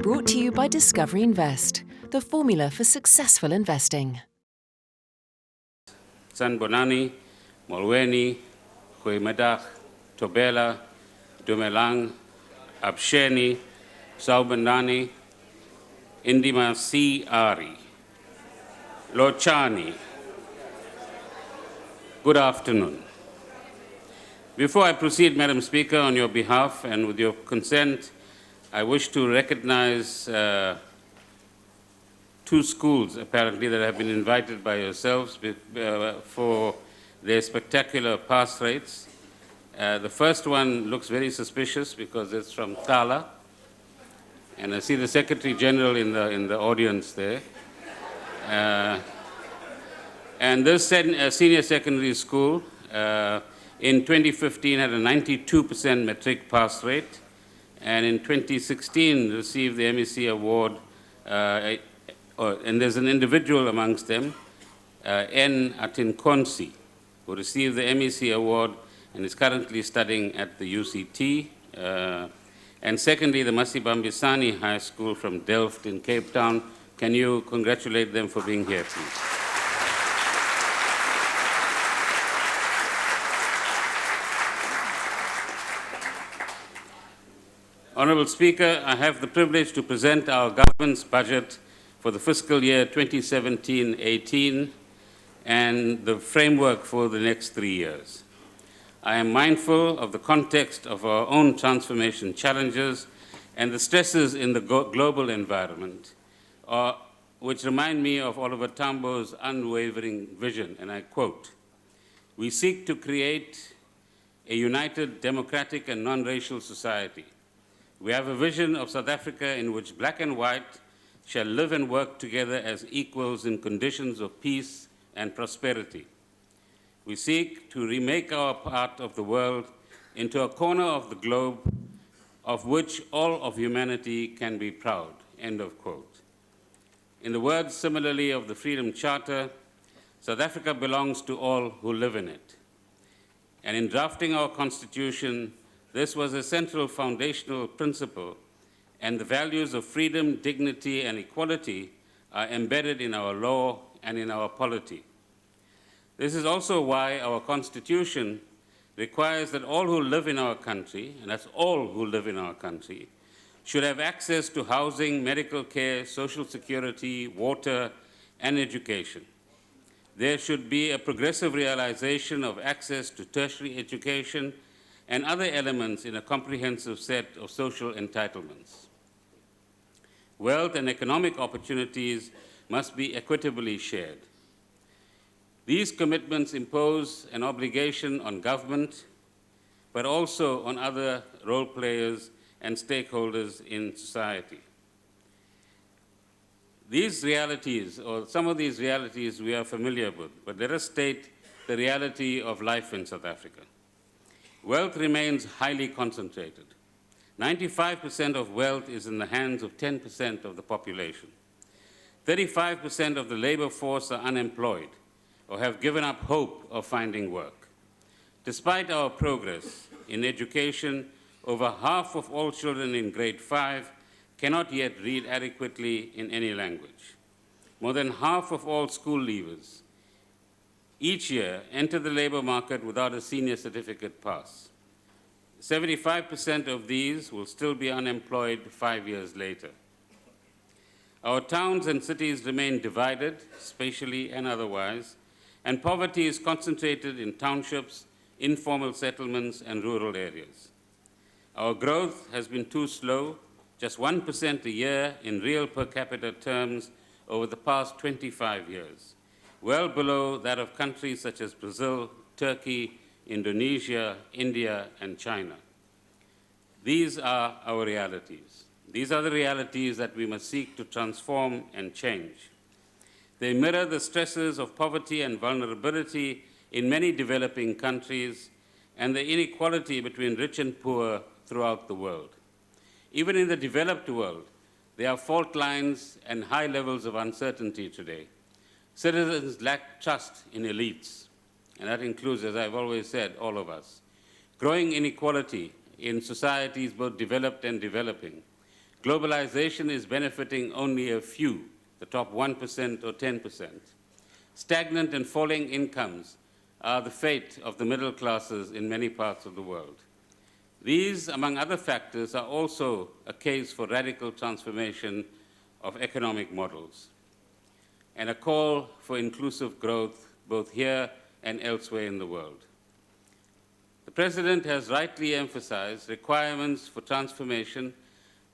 Brought to you by Discovery Invest, the formula for successful investing. San Bonani, Molweni, Huimadach, Tobela, Dumelang, Absheni, Saubanani, Indima C. Ari, Lochani. Good afternoon. Before I proceed, Madam Speaker, on your behalf and with your consent, I wish to recognize two schools, apparently, that have been invited by yourselves for their spectacular pass rates. The first one looks very suspicious because it's from Tala, and I see the Secretary General in the audience there. And this senior secondary school in 2015 had a 92% matric pass rate, and in 2016 received the MEC award, and there's an individual amongst them, N. Atinkonsi, who received the MEC award and is currently studying at the UCT. And secondly, the Masibambisani High School from Delft in Cape Town. Can you congratulate them for being here, please? Honourable Speaker, I have the privilege to present our government's budget for the fiscal year 2017-18 and the framework for the next 3 years. I am mindful of the context of our own transformation challenges and the stresses in the global environment, which remind me of Oliver Tambo's unwavering vision, and I quote, "We seek to create a united, democratic, and non-racial society. We have a vision of South Africa in which black and white shall live and work together as equals in conditions of peace and prosperity. We seek to remake our part of the world into a corner of the globe of which all of humanity can be proud," end of quote. In the words similarly of the Freedom Charter, South Africa belongs to all who live in it. And in drafting our Constitution, this was a central foundational principle, and the values of freedom, dignity, and equality are embedded in our law and in our polity. This is also why our Constitution requires that all who live in our country, and that's all who live in our country, should have access to housing, medical care, social security, water, and education. There should be a progressive realization of access to tertiary education and other elements in a comprehensive set of social entitlements. Wealth and economic opportunities must be equitably shared. These commitments impose an obligation on government, but also on other role players and stakeholders in society. These realities, or some of these realities we are familiar with, but let us state the reality of life in South Africa. Wealth remains highly concentrated. 95% of wealth is in the hands of 10% of the population. 35% of the labor force are unemployed or have given up hope of finding work. Despite our progress in education, over half of all children in grade 5 cannot yet read adequately in any language. More than half of all school leavers each year enter the labor market without a senior certificate pass. 75% of these will still be unemployed 5 years later. Our towns and cities remain divided, spatially and otherwise, and poverty is concentrated in townships, informal settlements, and rural areas. Our growth has been too slow, just 1% a year in real per capita terms over the past 25 years, well below that of countries such as Brazil, Turkey, Indonesia, India, and China. These are our realities. These are the realities that we must seek to transform and change. They mirror the stresses of poverty and vulnerability in many developing countries and the inequality between rich and poor throughout the world. Even in the developed world, there are fault lines and high levels of uncertainty today. Citizens lack trust in elites, and that includes, as I've always said, all of us. Growing inequality in societies both developed and developing Globalization is benefiting only a few, the top 1% or 10%. Stagnant and falling incomes are the fate of the middle classes in many parts of the world. These, among other factors, are also a case for radical transformation of economic models and a call for inclusive growth both here and elsewhere in the world. The President has rightly emphasized requirements for transformation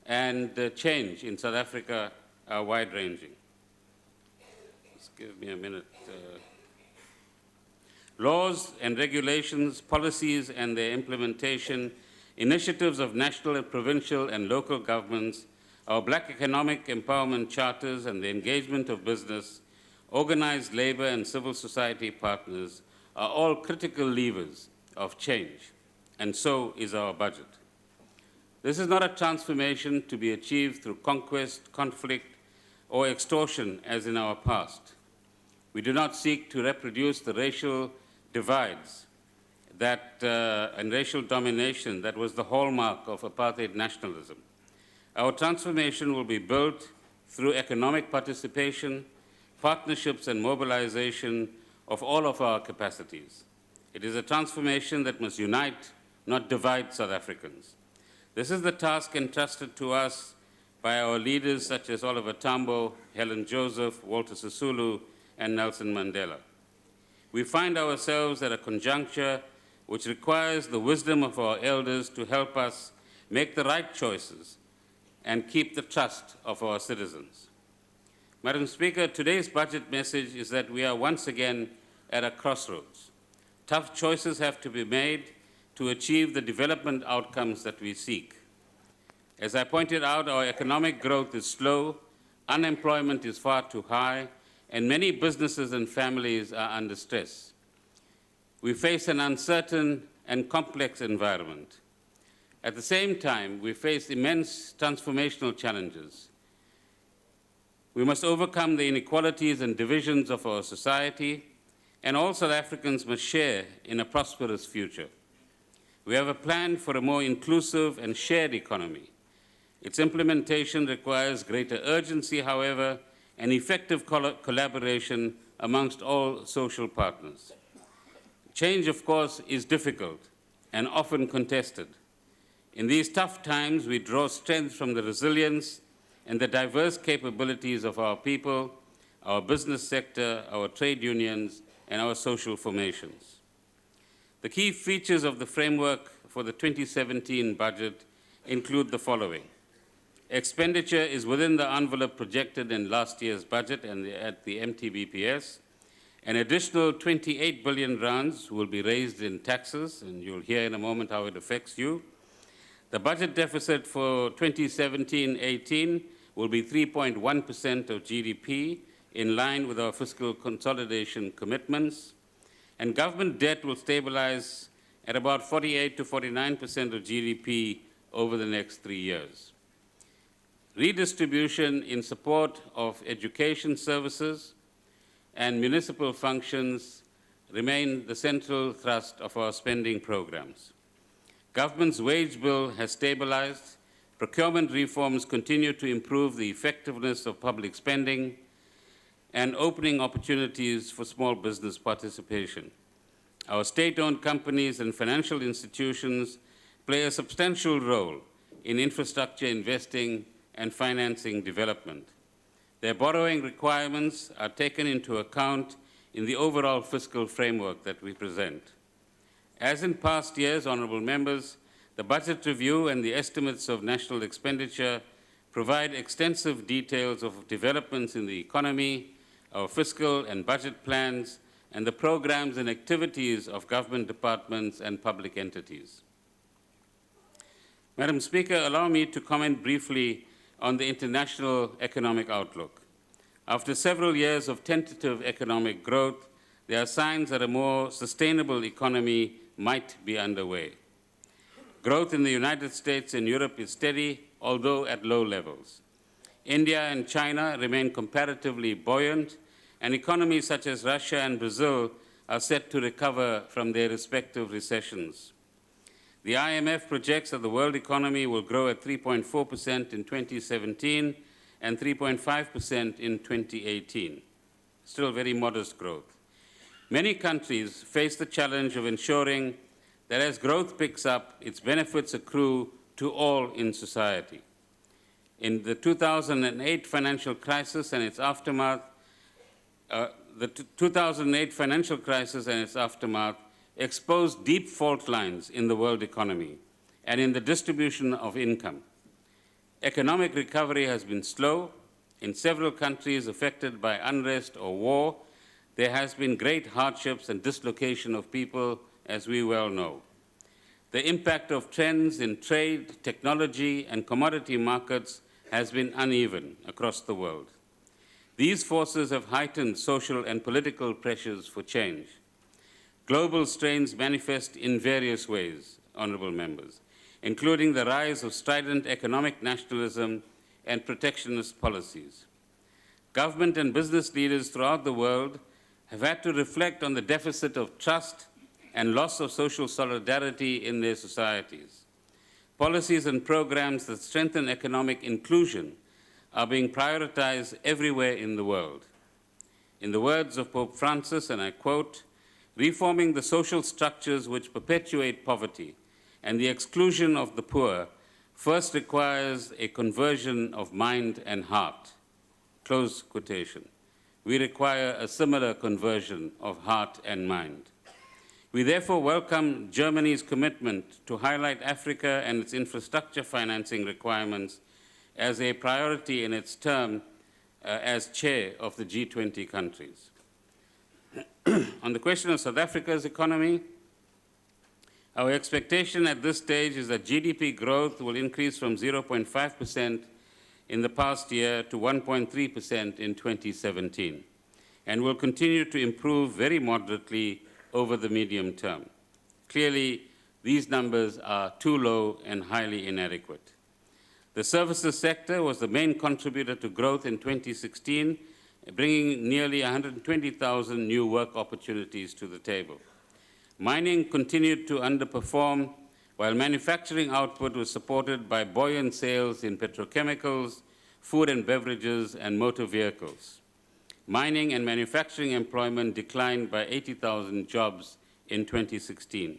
and change in South Africa are wide-ranging. Just give me a minute. Laws and regulations, policies and their implementation, initiatives of national and provincial and local governments, our Black economic empowerment charters and the engagement of business, organized labor and civil society partners are all critical levers of change, and so is our budget. This is not a transformation to be achieved through conquest, conflict, or extortion as in our past. We do not seek to reproduce the racial divides and racial domination that was the hallmark of apartheid nationalism. Our transformation will be built through economic participation, partnerships and mobilization of all of our capacities. It is a transformation that must unite, not divide South Africans. This is the task entrusted to us by our leaders such as Oliver Tambo, Helen Joseph, Walter Sisulu, and Nelson Mandela. We find ourselves at a conjuncture which requires the wisdom of our elders to help us make the right choices and keep the trust of our citizens. Madam Speaker, today's budget message is that we are once again at a crossroads. Tough choices have to be made to achieve the development outcomes that we seek. As I pointed out, our economic growth is slow, unemployment is far too high, and many businesses and families are under stress. We face an uncertain and complex environment. At the same time, we face immense transformational challenges. We must overcome the inequalities and divisions of our society, and all South Africans must share in a prosperous future. We have a plan for a more inclusive and shared economy. Its implementation requires greater urgency, however, and effective collaboration amongst all social partners. Change, of course, is difficult and often contested. In these tough times, we draw strength from the resilience and the diverse capabilities of our people, our business sector, our trade unions, and our social formations. The key features of the framework for the 2017 budget include the following. Expenditure is within the envelope projected in last year's budget and at the MTBPS. An additional 28 billion rands will be raised in taxes, and you'll hear in a moment how it affects you. The budget deficit for 2017-18 will be 3.1% of GDP, in line with our fiscal consolidation commitments, and government debt will stabilize at about 48 to 49% of GDP over the next 3 years. Redistribution in support of education services and municipal functions remain the central thrust of our spending programs. Government's wage bill has stabilized. Procurement reforms continue to improve the effectiveness of public spending and opening opportunities for small business participation. Our state-owned companies and financial institutions play a substantial role in infrastructure investing and financing development. Their borrowing requirements are taken into account in the overall fiscal framework that we present. As in past years, honorable members, the budget review and the estimates of national expenditure provide extensive details of developments in the economy, our fiscal and budget plans, and the programs and activities of government departments and public entities. Madam Speaker, allow me to comment briefly on the international economic outlook. After several years of tentative economic growth, there are signs that a more sustainable economy might be underway. Growth in the United States and Europe is steady, although at low levels. India and China remain comparatively buoyant, and economies such as Russia and Brazil are set to recover from their respective recessions. The IMF projects that the world economy will grow at 3.4% in 2017 and 3.5% in 2018. Still very modest growth. Many countries face the challenge of ensuring that as growth picks up, its benefits accrue to all in society. In the 2008 financial crisis and its aftermath, the 2008 financial crisis and its aftermath exposed deep fault lines in the world economy and in the distribution of income. Economic recovery has been slow. In several countries affected by unrest or war, there has been great hardships and dislocation of people, as we well know. The impact of trends in trade, technology, and commodity markets has been uneven across the world. These forces have heightened social and political pressures for change. Global strains manifest in various ways, honourable members, including the rise of strident economic nationalism and protectionist policies. Government and business leaders throughout the world have had to reflect on the deficit of trust and loss of social solidarity in their societies. Policies and programs that strengthen economic inclusion are being prioritized everywhere in the world. In the words of Pope Francis, and I quote, "Reforming the social structures which perpetuate poverty and the exclusion of the poor first requires a conversion of mind and heart." Close quotation. We require a similar conversion of heart and mind. We therefore welcome Germany's commitment to highlight Africa and its infrastructure financing requirements as a priority in its term as chair of the G20 countries. On the question of South Africa's economy, our expectation at this stage is that GDP growth will increase from 0.5% in the past year to 1.3% in 2017, and will continue to improve very moderately over the medium term. Clearly, these numbers are too low and highly inadequate. The services sector was the main contributor to growth in 2016, bringing nearly 120,000 new work opportunities to the table. Mining continued to underperform, while manufacturing output was supported by buoyant sales in petrochemicals, food and beverages, and motor vehicles. Mining and manufacturing employment declined by 80,000 jobs in 2016.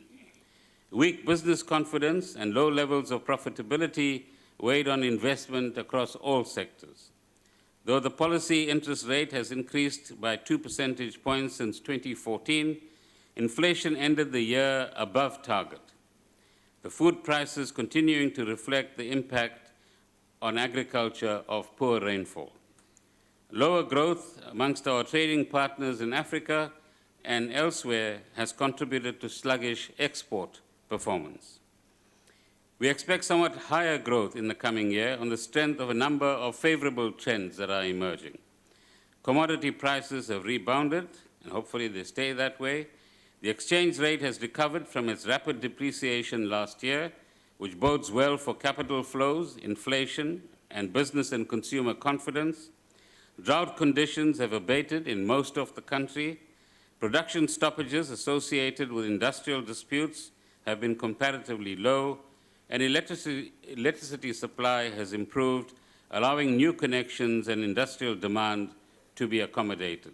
Weak business confidence and low levels of profitability weighed on investment across all sectors. Though the policy interest rate has increased by 2 percentage points since 2014, inflation ended the year above target. The food prices continuing to reflect the impact on agriculture of poor rainfall. Lower growth amongst our trading partners in Africa and elsewhere has contributed to sluggish export performance. We expect somewhat higher growth in the coming year on the strength of a number of favorable trends that are emerging. Commodity prices have rebounded, and hopefully they stay that way. The exchange rate has recovered from its rapid depreciation last year, which bodes well for capital flows, inflation, and business and consumer confidence. Drought conditions have abated in most of the country. Production stoppages associated with industrial disputes have been comparatively low, and electricity supply has improved, allowing new connections and industrial demand to be accommodated.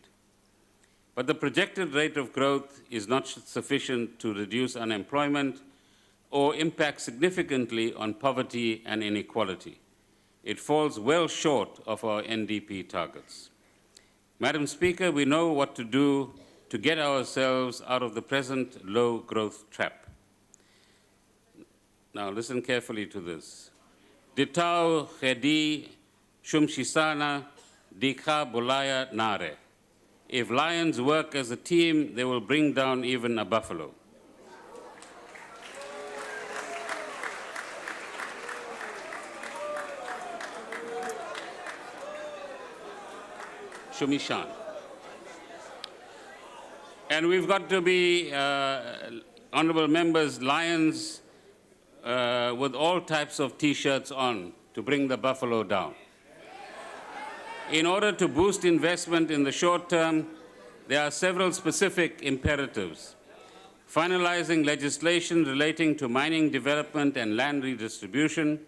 But the projected rate of growth is not sufficient to reduce unemployment or impact significantly on poverty and inequality. It falls well short of our NDP targets. Madam Speaker, we know what to do to get ourselves out of the present low growth trap. Now listen carefully to this. Ditau khedi shumshisana dikha bulaya nare. If lions work as a team, they will bring down even a buffalo. Shumishan. And we've got to be, honorable members, lions with all types of T-shirts on to bring the buffalo down. In order to boost investment in the short term, there are several specific imperatives. finalizing legislation relating to mining development and land redistribution,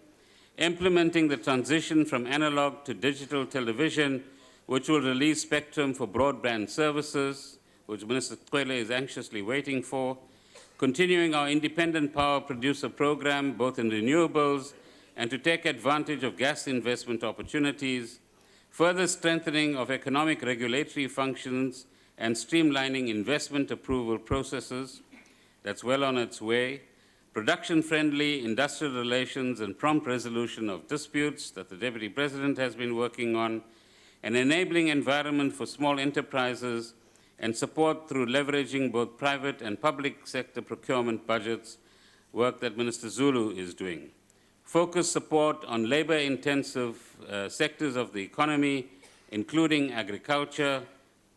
implementing the transition from analog to digital television, which will release spectrum for broadband services, which Minister Kwele is anxiously waiting for, continuing our independent power producer program, both in renewables and to take advantage of gas investment opportunities, further strengthening of economic regulatory functions and streamlining investment approval processes. That's well on its way. Production-friendly industrial relations and prompt resolution of disputes that the Deputy President has been working on, an enabling environment for small enterprises, and support through leveraging both private and public sector procurement budgets, work that Minister Zulu is doing. Focused support on labor-intensive sectors of the economy, including agriculture,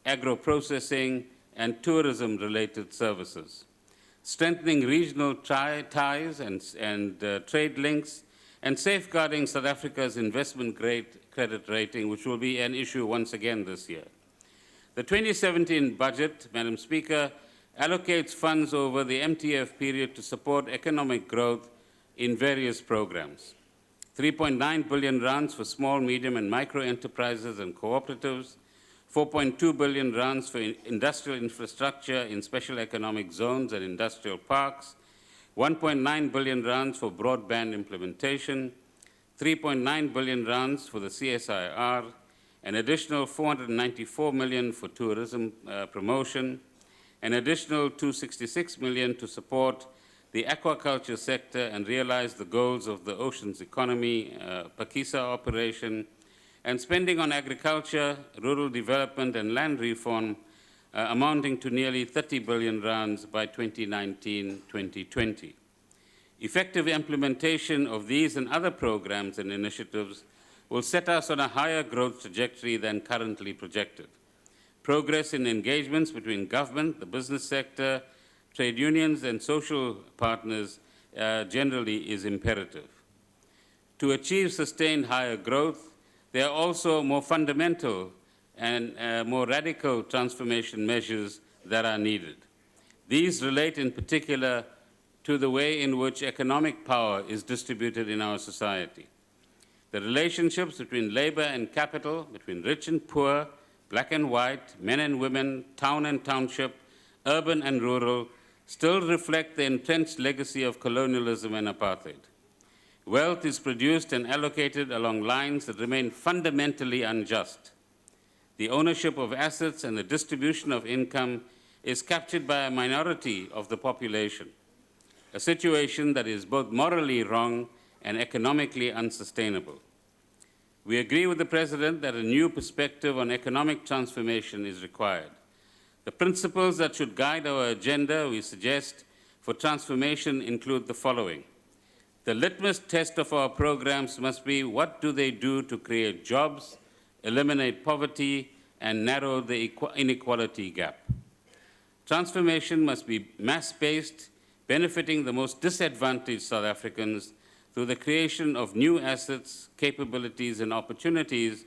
agro-processing, and tourism-related services. Strengthening regional ties and trade links, and safeguarding South Africa's investment-grade credit rating, which will be an issue once again this year. The 2017 budget, Madam Speaker, allocates funds over the MTF period to support economic growth in various programs. 3.9 billion rands for small, medium, and micro enterprises and cooperatives, 4.2 billion rands for industrial infrastructure in special economic zones and industrial parks, 1.9 billion rands for broadband implementation, 3.9 billion rands for the CSIR, an additional 494 million for tourism promotion, an additional 266 million to support the aquaculture sector and realize the goals of the oceans economy, Pakisa operation, and spending on agriculture, rural development, and land reform amounting to nearly 30 billion rands by 2019-2020. Effective implementation of these and other programs and initiatives will set us on a higher growth trajectory than currently projected. Progress in engagements between government, the business sector, trade unions, and social partners generally is imperative. To achieve sustained higher growth, there are also more fundamental and more radical transformation measures that are needed. These relate in particular to the way in which economic power is distributed in our society. The relationships between labor and capital, between rich and poor, black and white, men and women, town and township, urban and rural, still reflect the entrenched legacy of colonialism and apartheid. Wealth is produced and allocated along lines that remain fundamentally unjust. The ownership of assets and the distribution of income is captured by a minority of the population, a situation that is both morally wrong and economically unsustainable. We agree with the President that a new perspective on economic transformation is required. The principles that should guide our agenda, we suggest, for transformation include the following. The litmus test of our programs must be what do they do to create jobs, eliminate poverty, and narrow the inequality gap. Transformation must be mass-based, benefiting the most disadvantaged South Africans through the creation of new assets, capabilities, and opportunities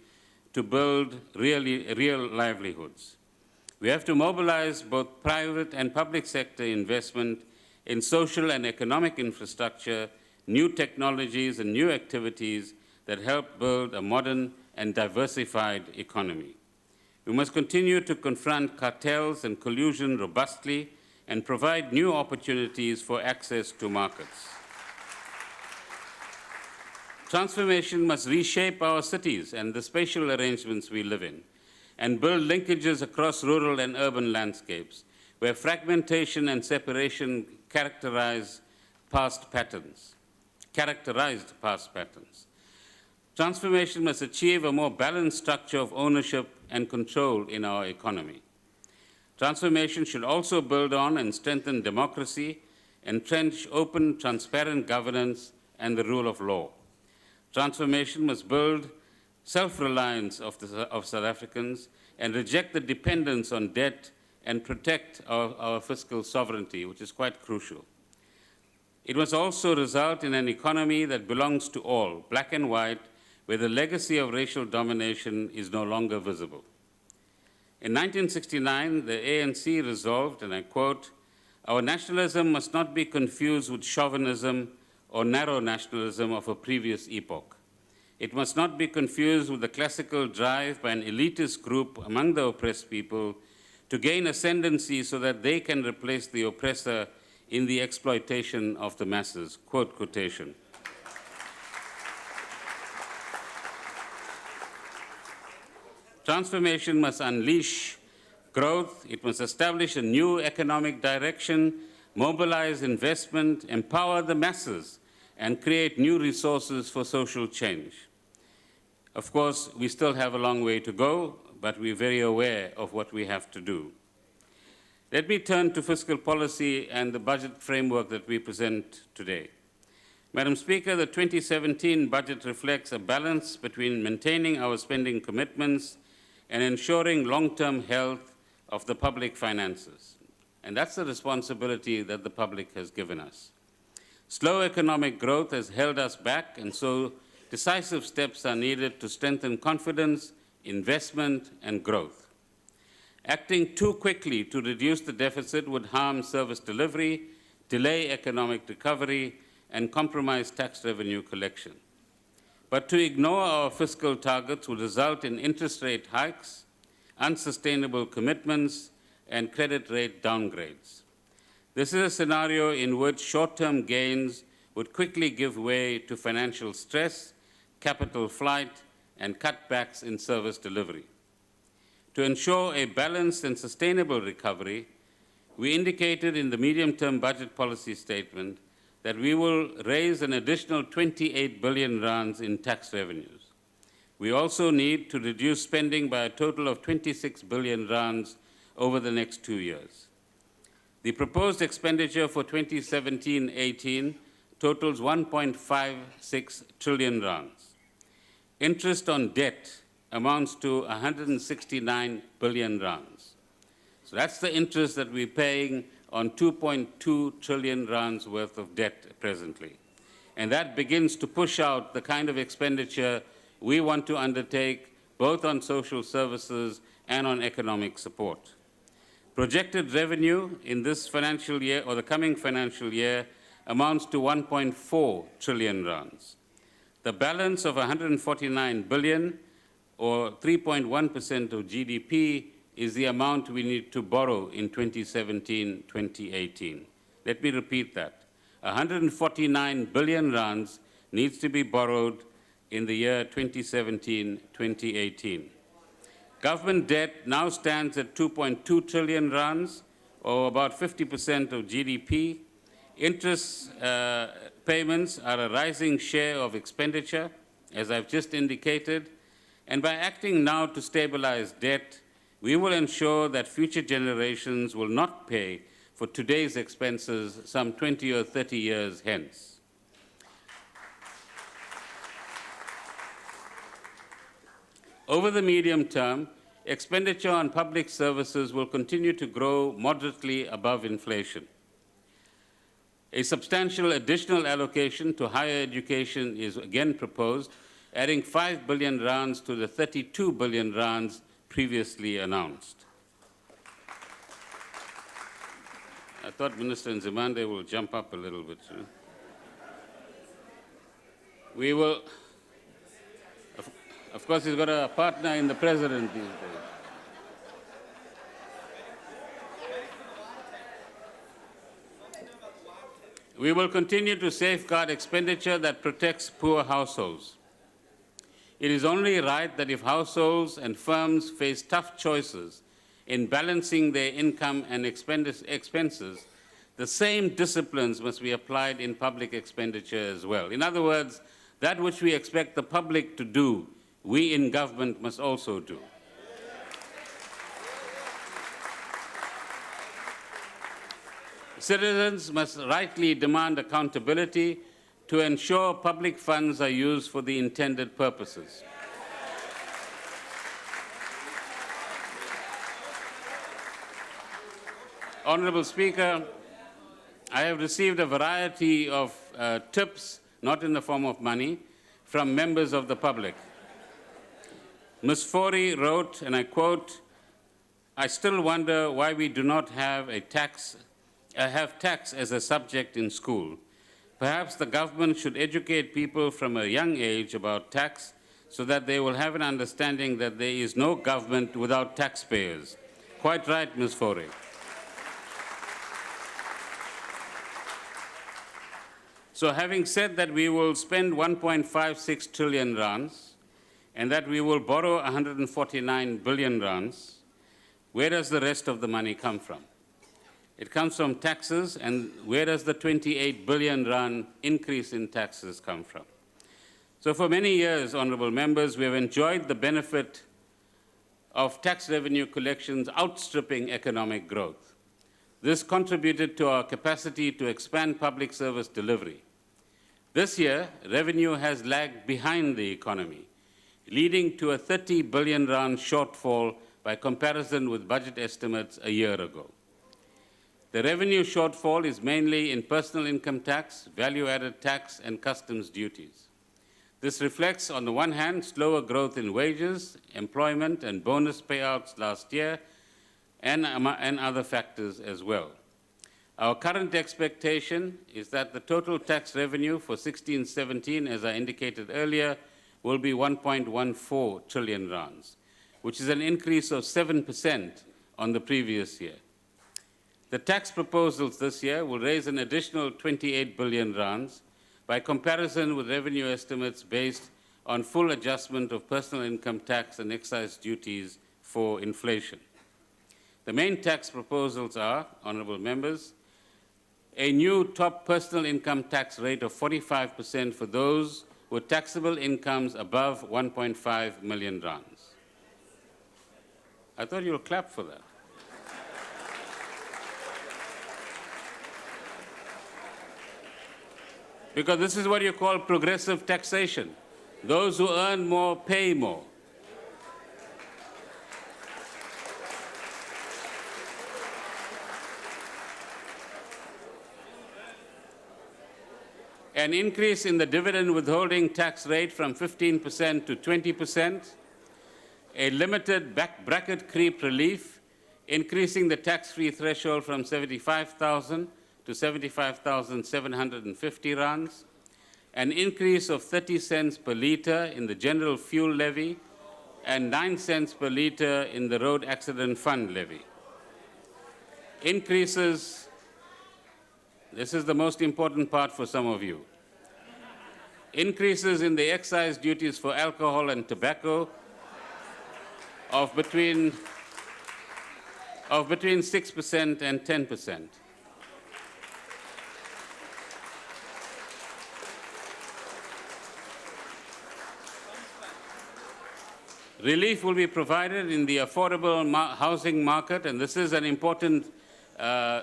to build real livelihoods. We have to mobilize both private and public sector investment in social and economic infrastructure, new technologies, and new activities that help build a modern and diversified economy. We must continue to confront cartels and collusion robustly and provide new opportunities for access to markets. Transformation must reshape our cities and the spatial arrangements we live in, and build linkages across rural and urban landscapes, where fragmentation and separation characterized past patterns. Transformation must achieve a more balanced structure of ownership and control in our economy. Transformation should also build on and strengthen democracy, entrench open, transparent governance, and the rule of law. Transformation must build self-reliance of South Africans and reject the dependence on debt and protect our fiscal sovereignty, which is quite crucial. It must also result in an economy that belongs to all, black and white, where the legacy of racial domination is no longer visible. In 1969, the ANC resolved, and I quote, Our nationalism must not be confused with chauvinism or narrow nationalism of a previous epoch. It must not be confused with the classical drive by an elitist group among the oppressed people to gain ascendancy so that they can replace the oppressor in the exploitation of the masses. Quote quotation. Transformation must unleash growth. It must establish a new economic direction, mobilize investment, empower the masses, and create new resources for social change. Of course, we still have a long way to go, but we're very aware of what we have to do. Let me turn to fiscal policy and the budget framework that we present today. Madam Speaker, the 2017 budget reflects a balance between maintaining our spending commitments and ensuring long-term health of the public finances. And that's the responsibility that the public has given us. Slow economic growth has held us back, and so decisive steps are needed to strengthen confidence, investment, and growth. Acting too quickly to reduce the deficit would harm service delivery, delay economic recovery, and compromise tax revenue collection. But to ignore our fiscal targets would result in interest rate hikes, unsustainable commitments, and credit rate downgrades. This is a scenario in which short-term gains would quickly give way to financial stress, capital flight, and cutbacks in service delivery. To ensure a balanced and sustainable recovery, we indicated in the medium-term budget policy statement that we will raise an additional 28 billion rands in tax revenues. We also need to reduce spending by a total of 26 billion rands over the next 2 years. The proposed expenditure for 2017-18 totals 1.56 trillion rands. Interest on debt amounts to 169 billion rands. So that's the interest that we're paying on 2.2 trillion rands worth of debt presently. And that begins to push out the kind of expenditure we want to undertake both on social services and on economic support. Projected revenue in this financial year or the coming financial year amounts to 1.4 trillion rands. The balance of 149 billion or 3.1% of GDP is the amount we need to borrow in 2017-2018. Let me repeat that. 149 billion rands needs to be borrowed in the year 2017-2018. Government debt now stands at 2.2 trillion rands, or about 50% of GDP. Interest payments are a rising share of expenditure, as I've just indicated, and by acting now to stabilize debt, we will ensure that future generations will not pay for today's expenses some 20 or 30 years hence. Over the medium term, expenditure on public services will continue to grow moderately above inflation. A substantial additional allocation to higher education is again proposed, adding 5 billion rands to the 32 billion rands previously announced. I thought Minister Nzimande will jump up a little bit. We will, of course, he's got a partner in the president these days. We will continue to safeguard expenditure that protects poor households. It is only right that if households and firms face tough choices in balancing their income and expenses, the same disciplines must be applied in public expenditure as well. In other words, that which we expect the public to do, we in government must also do. Citizens must rightly demand accountability to ensure public funds are used for the intended purposes. Honorable Speaker, I have received a variety of tips, not in the form of money, from members of the public. Ms. Fori wrote, and I quote, "I still wonder why we do not have a tax have tax as a subject in school. Perhaps the government should educate people from a young age about tax so that they will have an understanding that there is no government without taxpayers. Quite right, Ms. Fore. So having said that we will spend 1.56 trillion rands and that we will borrow 149 billion rands, where does the rest of the money come from? It comes from taxes, and where does the 28 billion rand increase in taxes come from? So for many years, honorable members, we have enjoyed the benefit of tax revenue collections outstripping economic growth. This contributed to our capacity to expand public service delivery. This year, revenue has lagged behind the economy, leading to a 30 billion rand shortfall by comparison with budget estimates a year ago. The revenue shortfall is mainly in personal income tax, value-added tax, and customs duties. This reflects, on the one hand, slower growth in wages, employment, and bonus payouts last year, and other factors as well. Our current expectation is that the total tax revenue for 16-17, as I indicated earlier, will be 1.14 trillion rands, which is an increase of 7% on the previous year. The tax proposals this year will raise an additional 28 billion rands by comparison with revenue estimates based on full adjustment of personal income tax and excise duties for inflation. The main tax proposals are, honorable members, a new top personal income tax rate of 45% for those with taxable incomes above 1.5 million rands. I thought you'll clap for that. Because this is what you call progressive taxation. Those who earn more pay more. An increase in the dividend withholding tax rate from 15% to 20%, a limited bracket creep relief, increasing the tax-free threshold from 75,000 to 75,750 rands, an increase of 30 cents per litre in the general fuel levy, and 9 cents per litre in the road accident fund levy. Increases, this is the most important part for some of you, increases in the excise duties for alcohol and tobacco of between 6% and 10%. Relief will be provided in the affordable housing market, and this is an important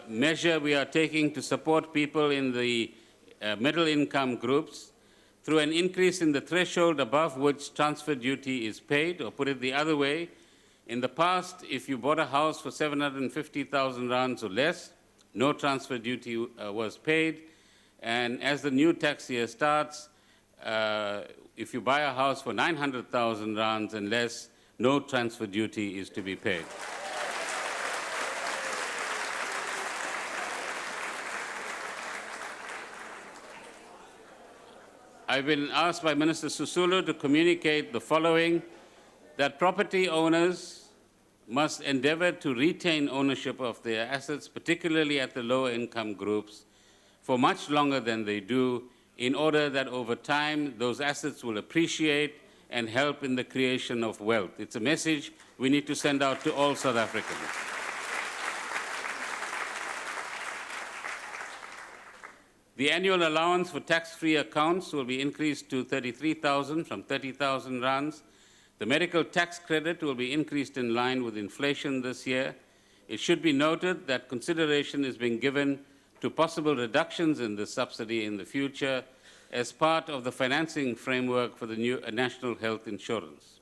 measure we are taking to support people in the middle income groups through an increase in the threshold above which transfer duty is paid, or put it the other way, in the past, if you bought a house for 750,000 rands or less, no transfer duty was paid, and as the new tax year starts, if you buy a house for 900,000 rands and less, no transfer duty is to be paid. I've been asked by Minister Sisulu to communicate the following, that property owners must endeavor to retain ownership of their assets, particularly at the lower income groups, for much longer than they do, in order that over time those assets will appreciate and help in the creation of wealth. It's a message we need to send out to all South Africans. The annual allowance for tax-free accounts will be increased to 33,000 from 30,000 rands. The medical tax credit will be increased in line with inflation this year. It should be noted that consideration is being given to possible reductions in this subsidy in the future as part of the financing framework for the new national health insurance.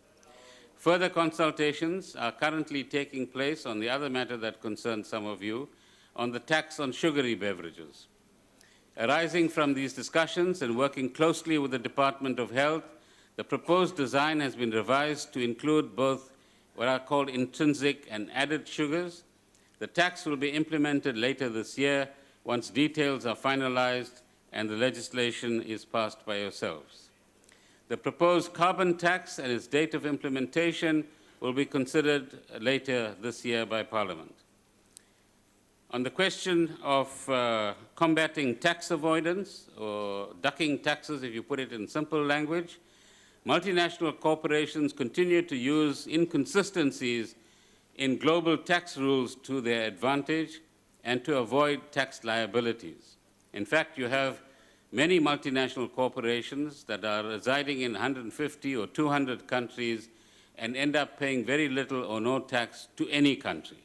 Further consultations are currently taking place on the other matter that concerns some of you, on the tax on sugary beverages. Arising from these discussions and working closely with the Department of Health, the proposed design has been revised to include both what are called intrinsic and added sugars. The tax will be implemented later this year once details are finalized and the legislation is passed by yourselves. The proposed carbon tax and its date of implementation will be considered later this year by Parliament. On the question of combating tax avoidance, or ducking taxes, if you put it in simple language, multinational corporations continue to use inconsistencies in global tax rules to their advantage and to avoid tax liabilities. In fact, you have many multinational corporations that are residing in 150 or 200 countries and end up paying very little or no tax to any country.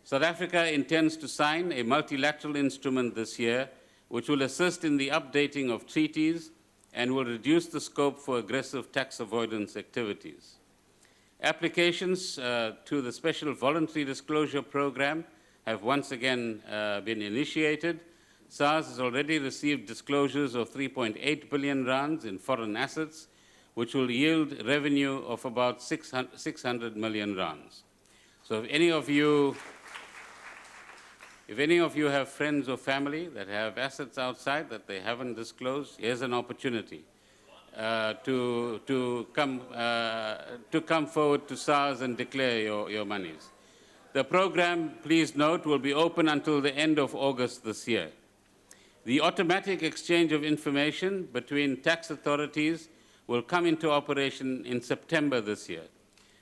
South Africa intends to sign a multilateral instrument this year which will assist in the updating of treaties and will reduce the scope for aggressive tax avoidance activities. Applications to the Special Voluntary Disclosure Program have once again been initiated. SARS has already received disclosures of 3.8 billion rands in foreign assets, which will yield revenue of about 600 million rands. So if any of you have friends or family that have assets outside that they haven't disclosed, here's an opportunity to come forward to SARS and declare your monies. The program, please note, will be open until the end of August this year. The automatic exchange of information between tax authorities will come into operation in September this year.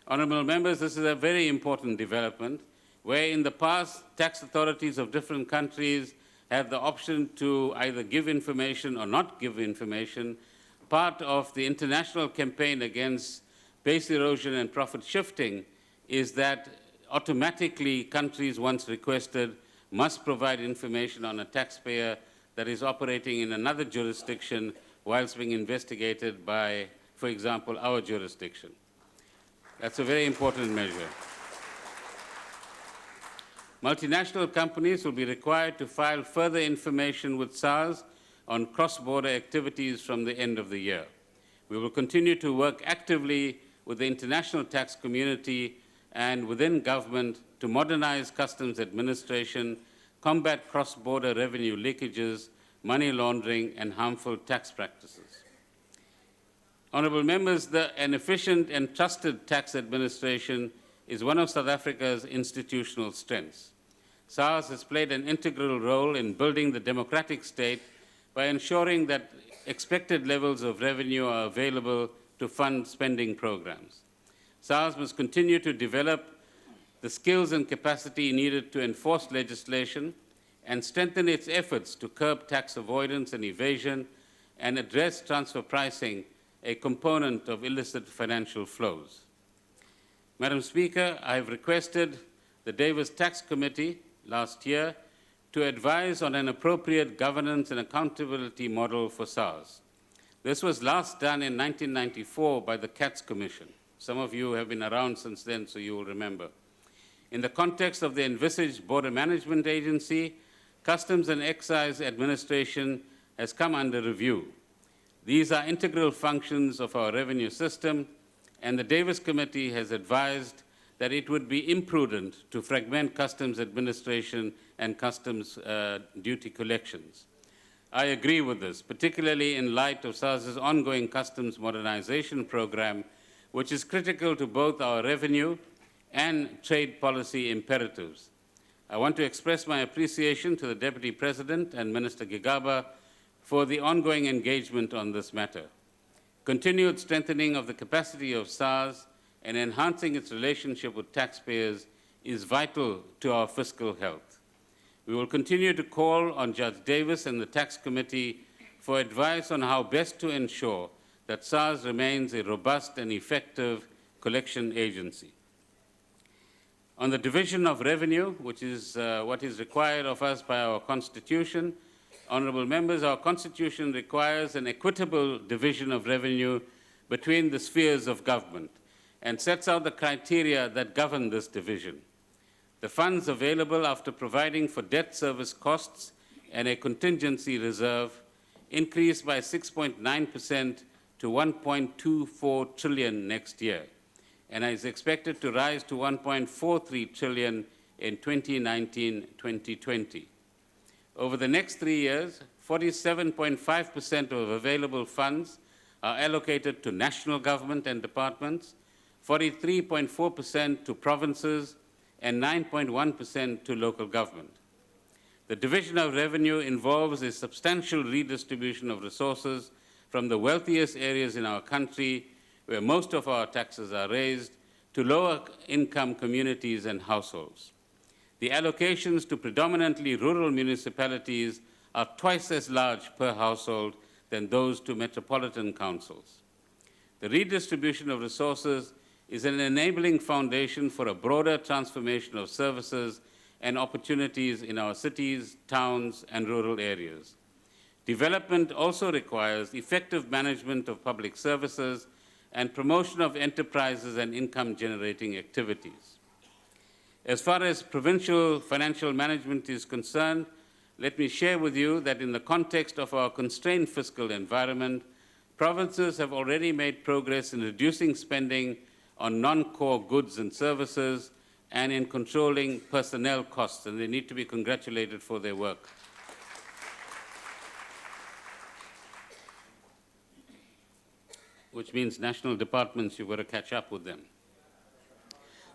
Honourable members, this is a very important development, where in the past, tax authorities of different countries have the option to either give information or not give information. Part of the international campaign against base erosion and profit shifting is that automatically countries, once requested, must provide information on a taxpayer that is operating in another jurisdiction whilst being investigated by, for example, our jurisdiction. That's a very important measure. Multinational companies will be required to file further information with SARS on cross-border activities from the end of the year. We will continue to work actively with the international tax community and within government to modernize customs administration, combat cross-border revenue leakages, money laundering, and harmful tax practices. Honourable members, an efficient and trusted tax administration is one of South Africa's institutional strengths. SARS has played an integral role in building the democratic state by ensuring that expected levels of revenue are available to fund spending programs. SARS must continue to develop the skills and capacity needed to enforce legislation and strengthen its efforts to curb tax avoidance and evasion and address transfer pricing, a component of illicit financial flows. Madam Speaker, I have requested the Davis Tax Committee last year to advise on an appropriate governance and accountability model for SARS. This was last done in 1994 by the Katz Commission. Some of you have been around since then, so you will remember. In the context of the envisaged Border Management Agency, Customs and Excise Administration has come under review. These are integral functions of our revenue system, and the Davis Committee has advised that it would be imprudent to fragment customs administration and customs duty collections. I agree with this, particularly in light of SARS's ongoing customs modernization program, which is critical to both our revenue and trade policy imperatives. I want to express my appreciation to the Deputy President and Minister Gigaba for the ongoing engagement on this matter. Continued strengthening of the capacity of SARS and enhancing its relationship with taxpayers is vital to our fiscal health. We will continue to call on Judge Davis and the Tax Committee for advice on how best to ensure that SARS remains a robust and effective collection agency. On the division of revenue, which is what is required of us by our Constitution, honourable members, our Constitution requires an equitable division of revenue between the spheres of government and sets out the criteria that govern this division. The funds available after providing for debt service costs and a contingency reserve increased by 6.9% to 1.24 trillion next year, and is expected to rise to 1.43 trillion in 2019-2020. Over the next 3 years, 47.5% of available funds are allocated to national government and departments, 43.4% to provinces, and 9.1% to local government. The division of revenue involves a substantial redistribution of resources from the wealthiest areas in our country, where most of our taxes are raised, to lower-income communities and households. The allocations to predominantly rural municipalities are twice as large per household than those to metropolitan councils. The redistribution of resources is an enabling foundation for a broader transformation of services and opportunities in our cities, towns, and rural areas. Development also requires effective management of public services and promotion of enterprises and income-generating activities. As far as provincial financial management is concerned, let me share with you that in the context of our constrained fiscal environment, provinces have already made progress in reducing spending on non-core goods and services and in controlling personnel costs, and they need to be congratulated for their work. Which means national departments, you've got to catch up with them.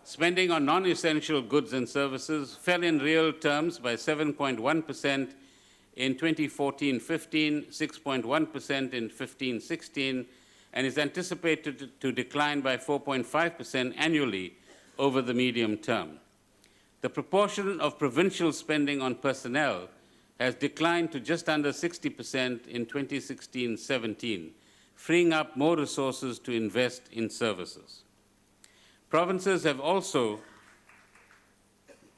Spending on non-essential goods and services fell in real terms by 7.1% in 2014-15, 6.1% in 15-16, and is anticipated to decline by 4.5% annually over the medium term. The proportion of provincial spending on personnel has declined to just under 60% in 2016-17, freeing up more resources to invest in services. Provinces have also,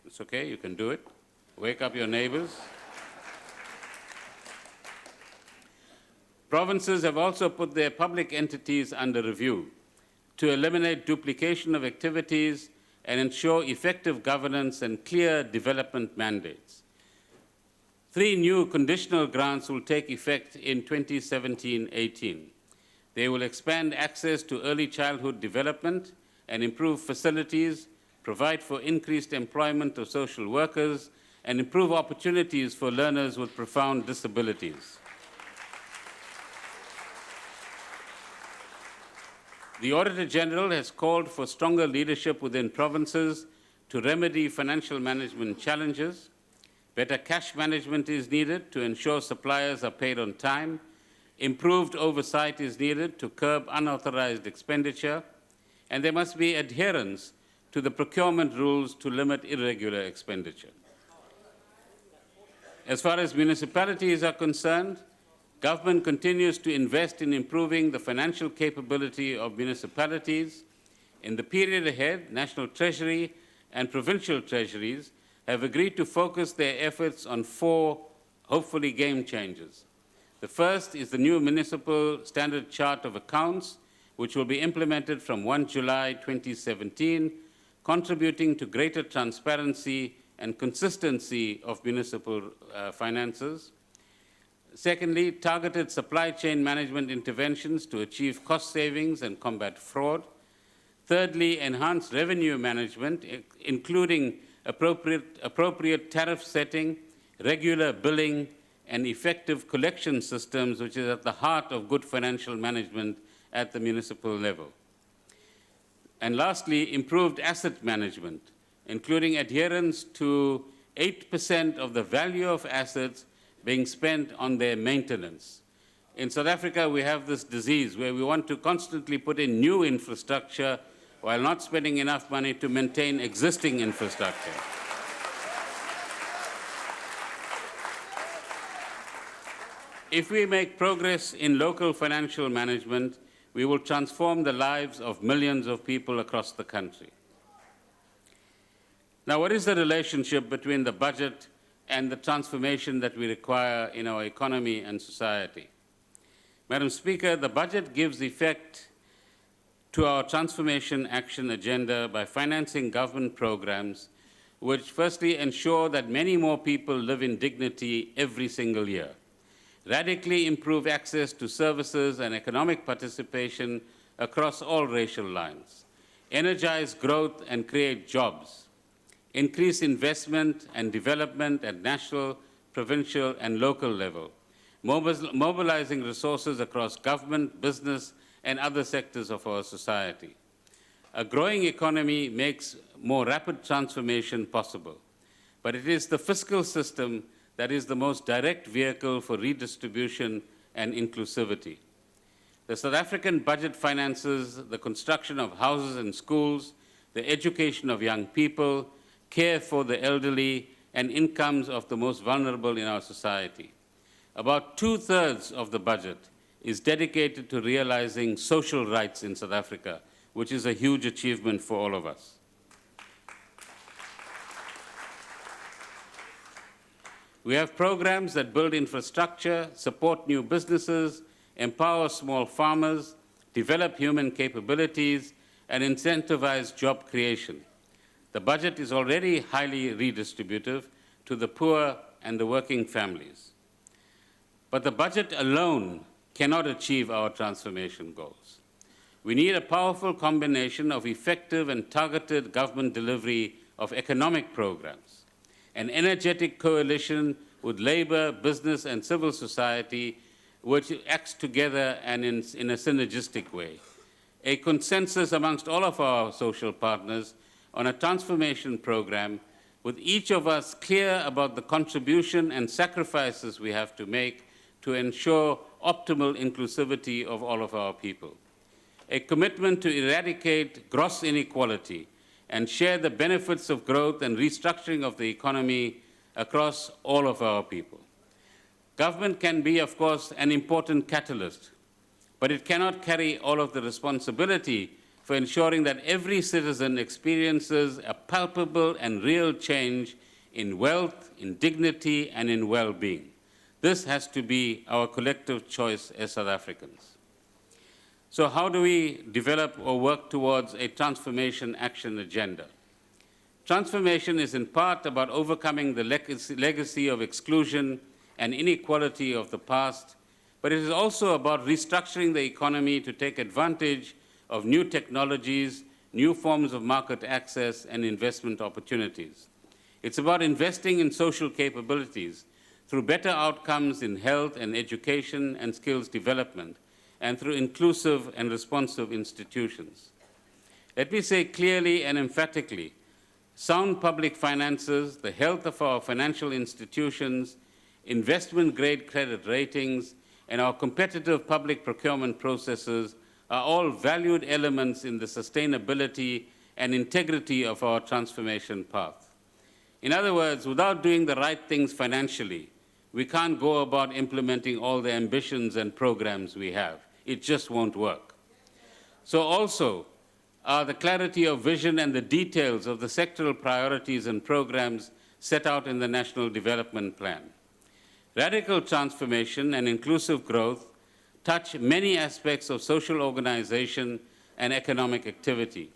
it's okay, you can do it, wake up your neighbors. Provinces have also put their public entities under review to eliminate duplication of activities and ensure effective governance and clear development mandates. 3 new conditional grants will take effect in 2017-18. They will expand access to early childhood development and improve facilities, provide for increased employment of social workers, and improve opportunities for learners with profound disabilities. The Auditor General has called for stronger leadership within provinces to remedy financial management challenges. Better cash management is needed to ensure suppliers are paid on time. Improved oversight is needed to curb unauthorized expenditure, and there must be adherence to the procurement rules to limit irregular expenditure. As far as municipalities are concerned, government continues to invest in improving the financial capability of municipalities. In the period ahead, National Treasury and provincial treasuries have agreed to focus their efforts on 4, hopefully, game changers. The first is the new Municipal Standard Chart of Accounts, which will be implemented from 1 July 2017, contributing to greater transparency and consistency of municipal finances. Secondly, targeted supply chain management interventions to achieve cost savings and combat fraud. Thirdly, enhanced revenue management, including appropriate tariff setting, regular billing, and effective collection systems, which is at the heart of good financial management at the municipal level. And lastly, improved asset management, including adherence to 8% of the value of assets being spent on their maintenance. In South Africa, we have this disease where we want to constantly put in new infrastructure while not spending enough money to maintain existing infrastructure. If we make progress in local financial management, we will transform the lives of millions of people across the country. Now, what is the relationship between the budget and the transformation that we require in our economy and society? Madam Speaker, the budget gives effect to our transformation action agenda by financing government programs which firstly ensure that many more people live in dignity every single year, radically improve access to services and economic participation across all racial lines, energize growth and create jobs, increase investment and development at national, provincial, and local level, mobilizing resources across government, business, and other sectors of our society. A growing economy makes more rapid transformation possible, but it is the fiscal system that is the most direct vehicle for redistribution and inclusivity. The South African budget finances the construction of houses and schools, the education of young people, care for the elderly, and incomes of the most vulnerable in our society. About 2/3 of the budget is dedicated to realizing social rights in South Africa, which is a huge achievement for all of us. We have programs that build infrastructure, support new businesses, empower small farmers, develop human capabilities, and incentivize job creation. The budget is already highly redistributive to the poor and the working families. But the budget alone cannot achieve our transformation goals. We need a powerful combination of effective and targeted government delivery of economic programs, an energetic coalition with labor, business, and civil society which acts together and in a synergistic way, a consensus amongst all of our social partners on a transformation program, with each of us clear about the contribution and sacrifices we have to make to ensure optimal inclusivity of all of our people. A commitment to eradicate gross inequality and share the benefits of growth and restructuring of the economy across all of our people. Government can be, of course, an important catalyst, but it cannot carry all of the responsibility for ensuring that every citizen experiences a palpable and real change in wealth, in dignity, and in well-being. This has to be our collective choice as South Africans. So how do we develop or work towards a transformation action agenda? Transformation is in part about overcoming the legacy of exclusion and inequality of the past, but it is also about restructuring the economy to take advantage of new technologies, new forms of market access, and investment opportunities. It's about investing in social capabilities through better outcomes in health and education and skills development, and through inclusive and responsive institutions. Let me say clearly and emphatically, sound public finances, the health of our financial institutions, investment-grade credit ratings, and our competitive public procurement processes are all valued elements in the sustainability and integrity of our transformation path. In other words, without doing the right things financially, we can't go about implementing all the ambitions and programs we have. It just won't work. So also are the clarity of vision and the details of the sectoral priorities and programs set out in the National Development Plan. Radical transformation and inclusive growth touch many aspects of social organization and economic activity.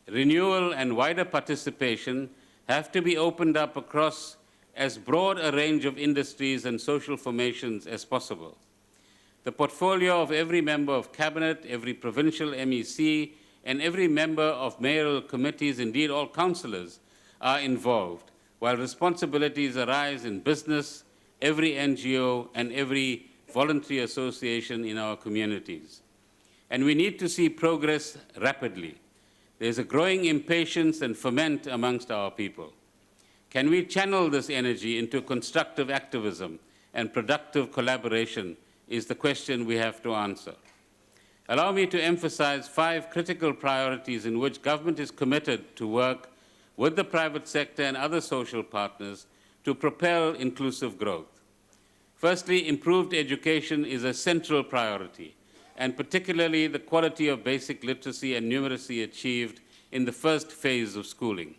Renewal and wider participation have to be opened up across as broad a range of industries and social formations as possible. The portfolio of every member of cabinet, every provincial MEC, and every member of mayoral committees, indeed all councillors, are involved, while responsibilities arise in business, every NGO, and every voluntary association in our communities. And we need to see progress rapidly. There's a growing impatience and ferment amongst our people. Can we channel this energy into constructive activism and productive collaboration is the question we have to answer. Allow me to emphasize 5 critical priorities in which government is committed to work with the private sector and other social partners to propel inclusive growth. Firstly, improved education is a central priority, and particularly the quality of basic literacy and numeracy achieved in the first phase of schooling.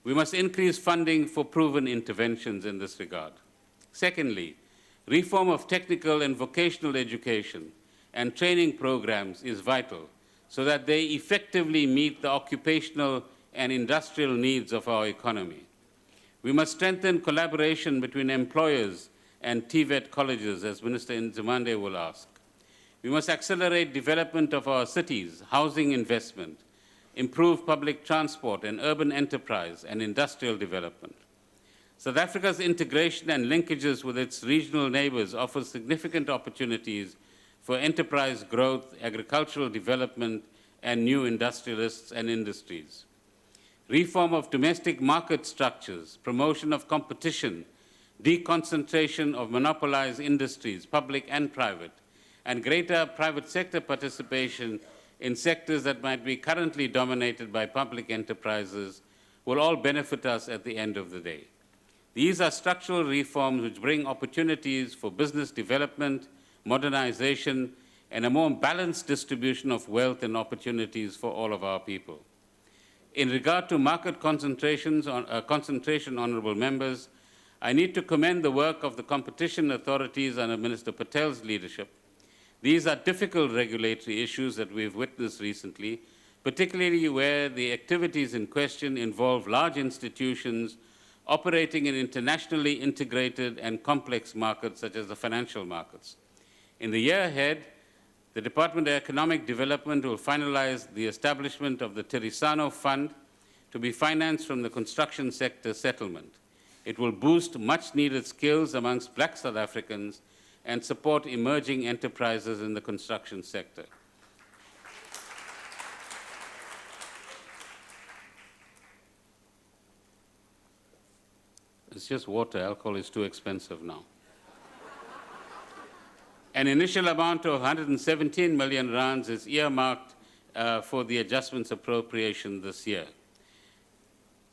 We must increase funding for proven interventions in this regard. Secondly, reform of technical and vocational education and training programs is vital so that they effectively meet the occupational and industrial needs of our economy. We must strengthen collaboration between employers and TVET colleges, as Minister Nzimande will ask. We must accelerate development of our cities, housing investment, improve public transport and urban enterprise and industrial development. South Africa's integration and linkages with its regional neighbors offer significant opportunities for enterprise growth, agricultural development, and new industrialists and industries. Reform of domestic market structures, promotion of competition, deconcentration of monopolized industries, public and private, and greater private sector participation in sectors that might be currently dominated by public enterprises will all benefit us at the end of the day. These are structural reforms which bring opportunities for business development, modernization, and a more balanced distribution of wealth and opportunities for all of our people. In regard to market concentration, honorable members, I need to commend the work of the competition authorities under Minister Patel's leadership. These are difficult regulatory issues that we've witnessed recently, particularly where the activities in question involve large institutions operating in internationally integrated and complex markets such as the financial markets. In the year ahead, the Department of Economic Development will finalize the establishment of the Terisano Fund to be financed from the construction sector settlement. It will boost much-needed skills amongst Black South Africans and support emerging enterprises in the construction sector. It's just water. Alcohol is too expensive now. An initial amount of 117 million rands is earmarked for the adjustments appropriation this year.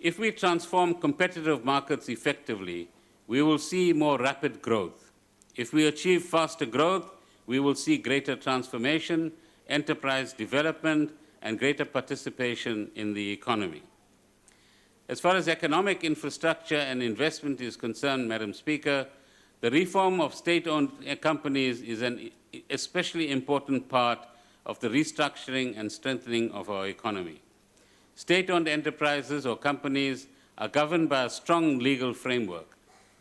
If we transform competitive markets effectively, we will see more rapid growth. If we achieve faster growth, we will see greater transformation, enterprise development, and greater participation in the economy. As far as economic infrastructure and investment is concerned, Madam Speaker, the reform of state-owned companies is an especially important part of the restructuring and strengthening of our economy. State-owned enterprises or companies are governed by a strong legal framework,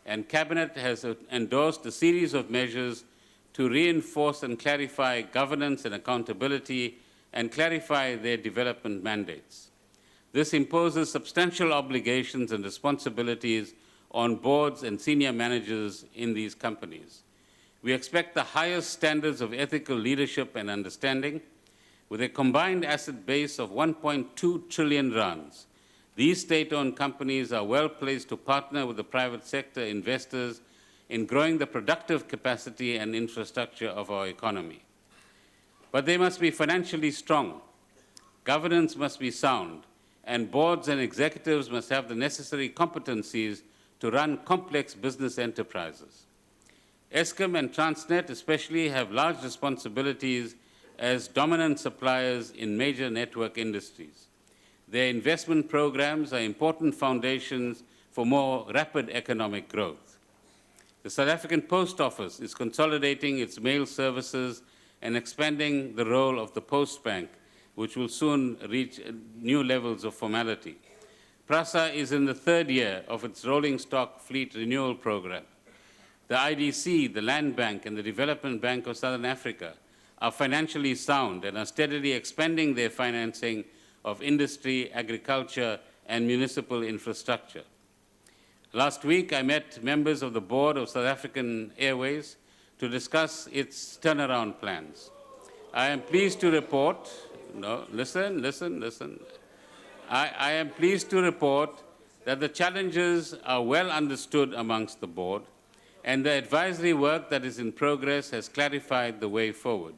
and Cabinet has endorsed a series of measures to reinforce and clarify governance and accountability and clarify their development mandates. This imposes substantial obligations and responsibilities on boards and senior managers in these companies. We expect the highest standards of ethical leadership and understanding. With a combined asset base of 1.2 trillion rands, these state-owned companies are well placed to partner with the private sector investors in growing the productive capacity and infrastructure of our economy. But they must be financially strong, governance must be sound, and boards and executives must have the necessary competencies to run complex business enterprises. Eskom and Transnet especially have large responsibilities as dominant suppliers in major network industries. Their investment programs are important foundations for more rapid economic growth. The South African Post Office is consolidating its mail services and expanding the role of the Post Bank, which will soon reach new levels of formality. PRASA is in the third year of its rolling stock fleet renewal program. The IDC, the Land Bank, and the Development Bank of Southern Africa are financially sound and are steadily expanding their financing of industry, agriculture, and municipal infrastructure. Last week, I met members of the board of South African Airways to discuss its turnaround plans. I am pleased to report, I am pleased to report that the challenges are well understood amongst the board, and the advisory work that is in progress has clarified the way forward.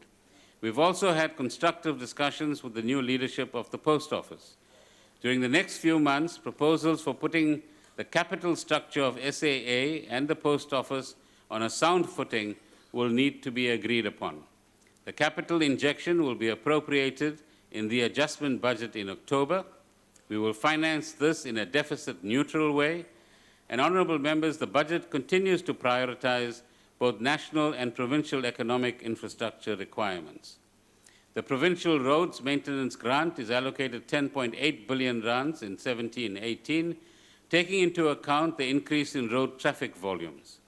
We've also had constructive discussions with the new leadership of the Post Office. During the next few months, proposals for putting the capital structure of SAA and the Post Office on a sound footing will need to be agreed upon. The capital injection will be appropriated in the adjustment budget in October. We will finance this in a deficit-neutral way. And honorable members, the budget continues to prioritize both national and provincial economic infrastructure requirements. The provincial roads maintenance grant is allocated 10.8 billion rands in 17-18, taking into account the increase in road traffic volumes.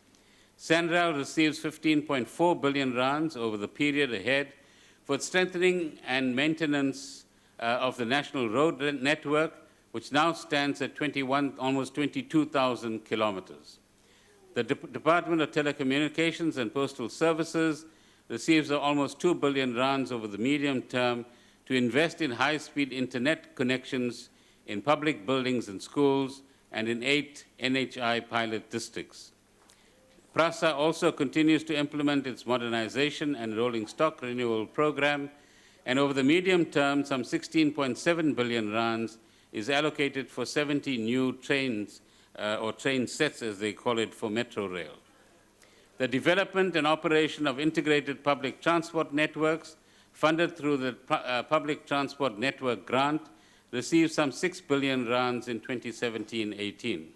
SANRAL receives 15.4 billion rands over the period ahead for strengthening and maintenance of the national road network, which now stands at almost 22,000 kilometers. The Department of Telecommunications and Postal Services receives almost 2 billion rands over the medium term to invest in high-speed internet connections in public buildings and schools and in 8 NHI pilot districts. PRASA also continues to implement its modernization and rolling stock renewal program, and over the medium term, some 16.7 billion rands is allocated for 70 new trains, or train sets as they call it, for Metro Rail. The development and operation of integrated public transport networks funded through the Public Transport Network Grant received some 6 billion rands in 2017-18.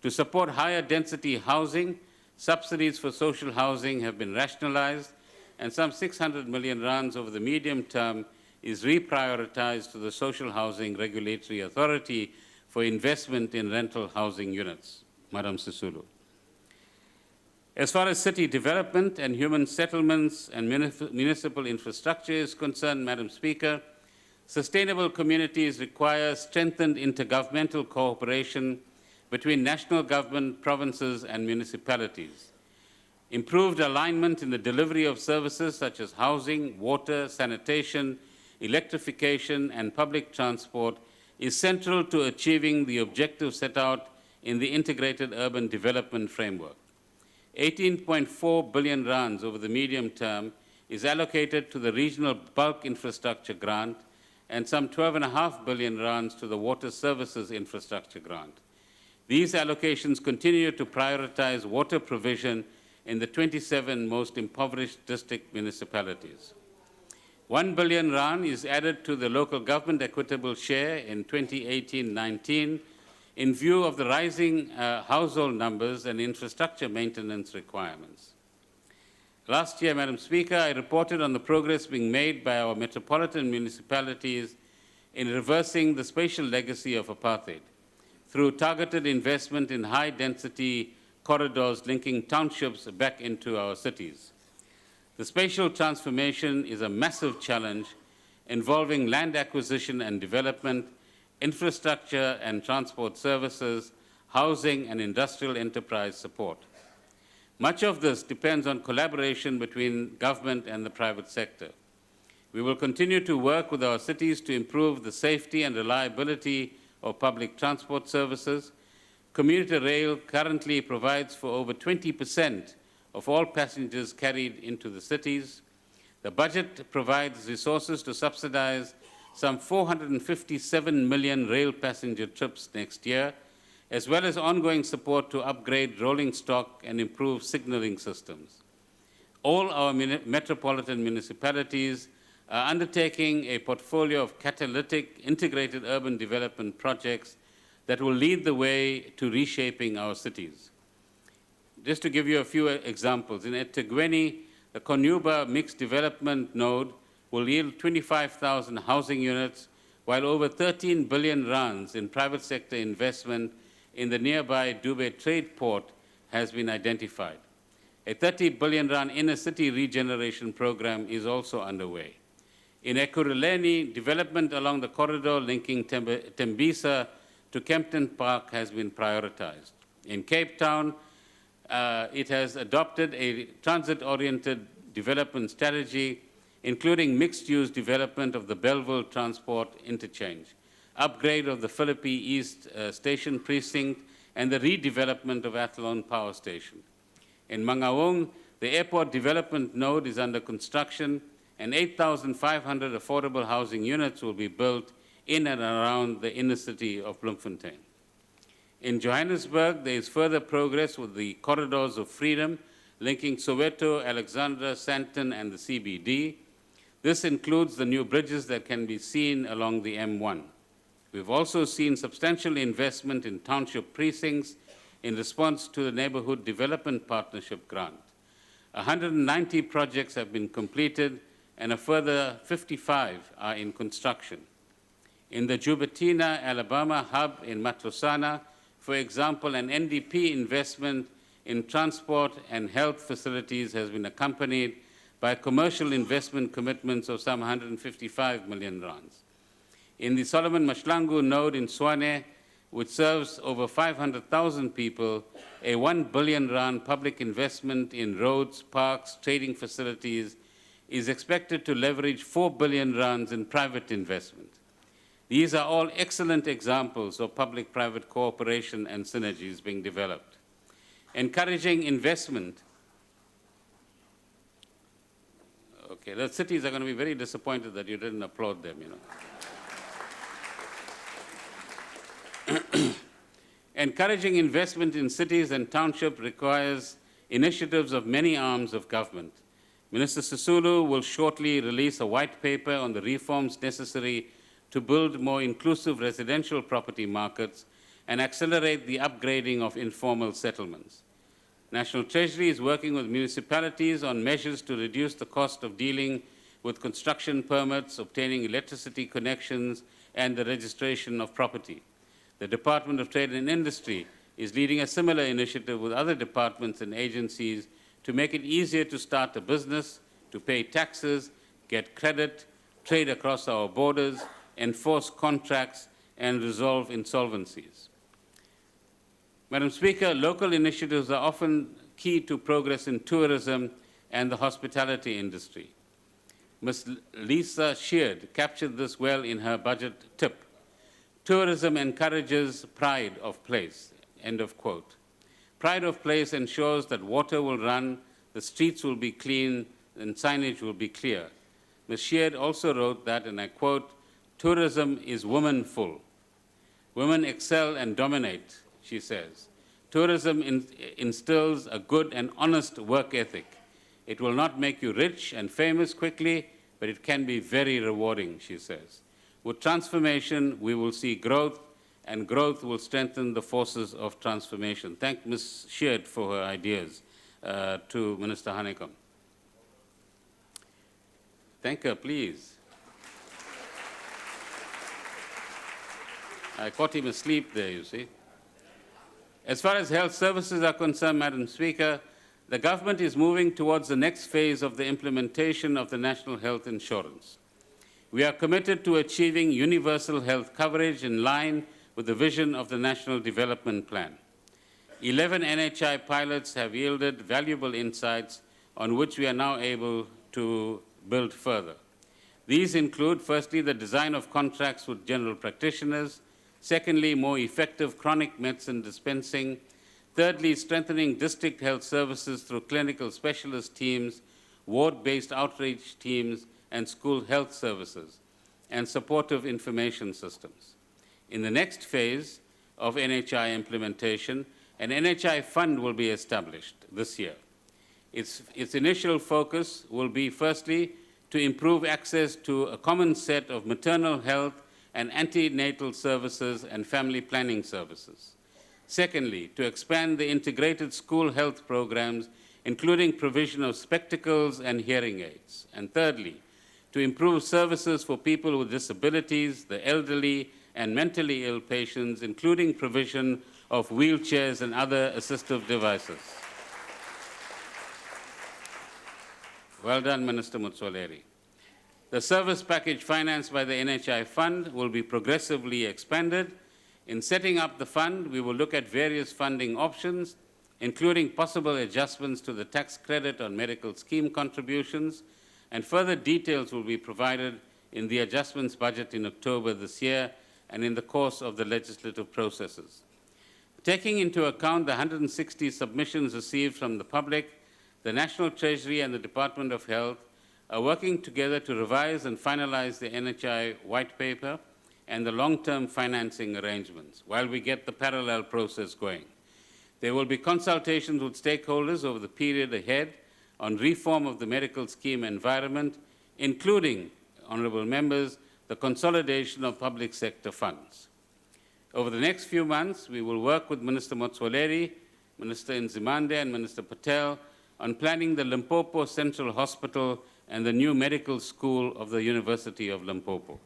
To support higher density housing, subsidies for social housing have been rationalized, and some 600 million rands over the medium term is reprioritized to the Social Housing Regulatory Authority for investment in rental housing units. Madam Sisulu. As far as city development and human settlements and municipal infrastructure is concerned, Madam Speaker, sustainable communities require strengthened intergovernmental cooperation between national government, provinces, and municipalities. Improved alignment in the delivery of services such as housing, water, sanitation, electrification, and public transport is central to achieving the objectives set out in the Integrated Urban Development Framework. 18.4 billion rands over the medium term is allocated to the Regional Bulk Infrastructure Grant and some 12.5 billion rands to the Water Services Infrastructure Grant. These allocations continue to prioritize water provision in the 27 most impoverished district municipalities. 1 billion rand is added to the local government equitable share in 2018-19 in view of the rising household numbers and infrastructure maintenance requirements. Last year, Madam Speaker, I reported on the progress being made by our metropolitan municipalities in reversing the spatial legacy of apartheid through targeted investment in high-density corridors linking townships back into our cities. The spatial transformation is a massive challenge involving land acquisition and development, infrastructure and transport services, housing and industrial enterprise support. Much of this depends on collaboration between government and the private sector. We will continue to work with our cities to improve the safety and reliability of public transport services. Commuter rail currently provides for over 20% of all passengers carried into the cities. The budget provides resources to subsidize some 457 million rail passenger trips next year, as well as ongoing support to upgrade rolling stock and improve signaling systems. All our metropolitan municipalities are undertaking a portfolio of catalytic integrated urban development projects that will lead the way to reshaping our cities. Just to give you a few examples, in eThekwini, the Konuba mixed development node will yield 25,000 housing units, while over 13 billion rands in private sector investment in the nearby Dube trade port has been identified. A 30 billion rand inner city regeneration program is also underway. In Ekurhuleni, development along the corridor linking Tembisa to Kempton Park has been prioritized. In Cape Town, it has adopted a transit-oriented development strategy, including mixed-use development of the Belleville Transport Interchange, upgrade of the Philippi East Station Precinct, and the redevelopment of Athlone Power Station. In Mangaung, the airport development node is under construction, and 8,500 affordable housing units will be built in and around the inner city of Bloemfontein. In Johannesburg, there is further progress with the corridors of freedom linking Soweto, Alexandra, Sandton, and the CBD. This includes the new bridges that can be seen along the M1. We've also seen substantial investment in township precincts in response to the Neighborhood Development Partnership Grant. 190 projects have been completed, and a further 55 are in construction. In the Jubatina, Alabama hub in Matlosana, for example, an NDP investment in transport and health facilities has been accompanied by commercial investment commitments of some 155 million rands. In the Solomon Mashlangu node in Swane, which serves over 500,000 people, a 1 billion rand public investment in roads, parks, trading facilities is expected to leverage 4 billion rands in private investment. These are all excellent examples of public-private cooperation and synergies being developed. Encouraging investment. Okay, the cities are going to be very disappointed that you didn't applaud them, you know. Encouraging investment in cities and townships requires initiatives of many arms of government. Minister Sisulu will shortly release a white paper on the reforms necessary to build more inclusive residential property markets and accelerate the upgrading of informal settlements. National Treasury is working with municipalities on measures to reduce the cost of dealing with construction permits, obtaining electricity connections, and the registration of property. The Department of Trade and Industry is leading a similar initiative with other departments and agencies to make it easier to start a business, to pay taxes, get credit, trade across our borders, enforce contracts, and resolve insolvencies. Madam Speaker, local initiatives are often key to progress in tourism and the hospitality industry. Ms. Lisa Sheard captured this well in her budget tip. Tourism encourages pride of place, end of quote. Pride of place ensures that water will run, the streets will be clean, and signage will be clear. Ms. Sheard also wrote that, and I quote, tourism is womanful. Women excel and dominate, she says. Tourism instills a good and honest work ethic. It will not make you rich and famous quickly, but it can be very rewarding, she says. With transformation, we will see growth, and growth will strengthen the forces of transformation. Thank Ms. Sheard for her ideas to Minister Hanekom. Thank her, please. I caught him asleep there, you see. As far as health services are concerned, Madam Speaker, the government is moving towards the next phase of the implementation of the National Health Insurance. We are committed to achieving universal health coverage in line with the vision of the National Development Plan. 11 NHI pilots have yielded valuable insights on which we are now able to build further. These include, firstly, the design of contracts with general practitioners, secondly, more effective chronic medicine dispensing, thirdly, strengthening district health services through clinical specialist teams, ward-based outreach teams, and school health services, and supportive information systems. In the next phase of NHI implementation, an NHI fund will be established this year. Its initial focus will be, firstly, to improve access to a common set of maternal health and antenatal services and family planning services. Secondly, to expand the integrated school health programs, including provision of spectacles and hearing aids. And thirdly, to improve services for people with disabilities, the elderly, and mentally ill patients, including provision of wheelchairs and other assistive devices. Well done, Minister Motsoaledi. The service package financed by the NHI Fund will be progressively expanded. In setting up the fund, we will look at various funding options, including possible adjustments to the tax credit on medical scheme contributions, and further details will be provided in the adjustments budget in October this year and in the course of the legislative processes. Taking into account the 160 submissions received from the public, the National Treasury and the Department of Health are working together to revise and finalize the NHI white paper and the long-term financing arrangements while we get the parallel process going. There will be consultations with stakeholders over the period ahead on reform of the medical scheme environment, including, honourable members, the consolidation of public sector funds. Over the next few months, we will work with Minister Motsoaledi, Minister Nzimande, and Minister Patel on planning the Limpopo Central Hospital and the new medical school of the University of Limpopo.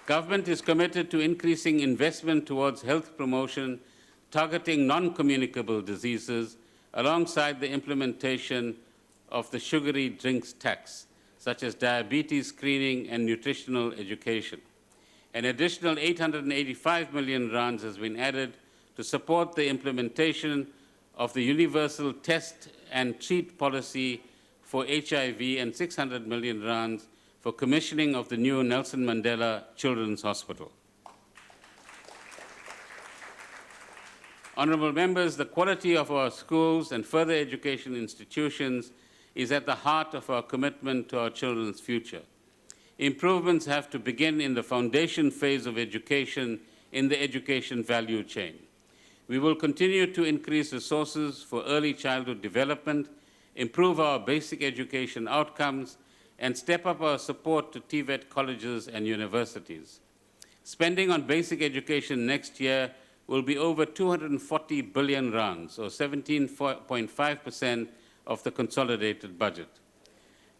Government is committed to increasing investment towards health promotion, targeting non-communicable diseases, alongside the implementation of the sugary drinks tax. such as diabetes screening and nutritional education. An additional 885 million rands has been added to support the implementation of the universal test and treat policy for HIV and 600 million rands for commissioning of the new Nelson Mandela Children's Hospital. Honourable members, the quality of our schools and further education institutions is at the heart of our commitment to our children's future. Improvements have to begin in the foundation phase of education in the education value chain. We will continue to increase resources for early childhood development, improve our basic education outcomes, and step up our support to TVET colleges and universities. Spending on basic education next year will be over 240 billion rands, or 17.5% of the consolidated budget.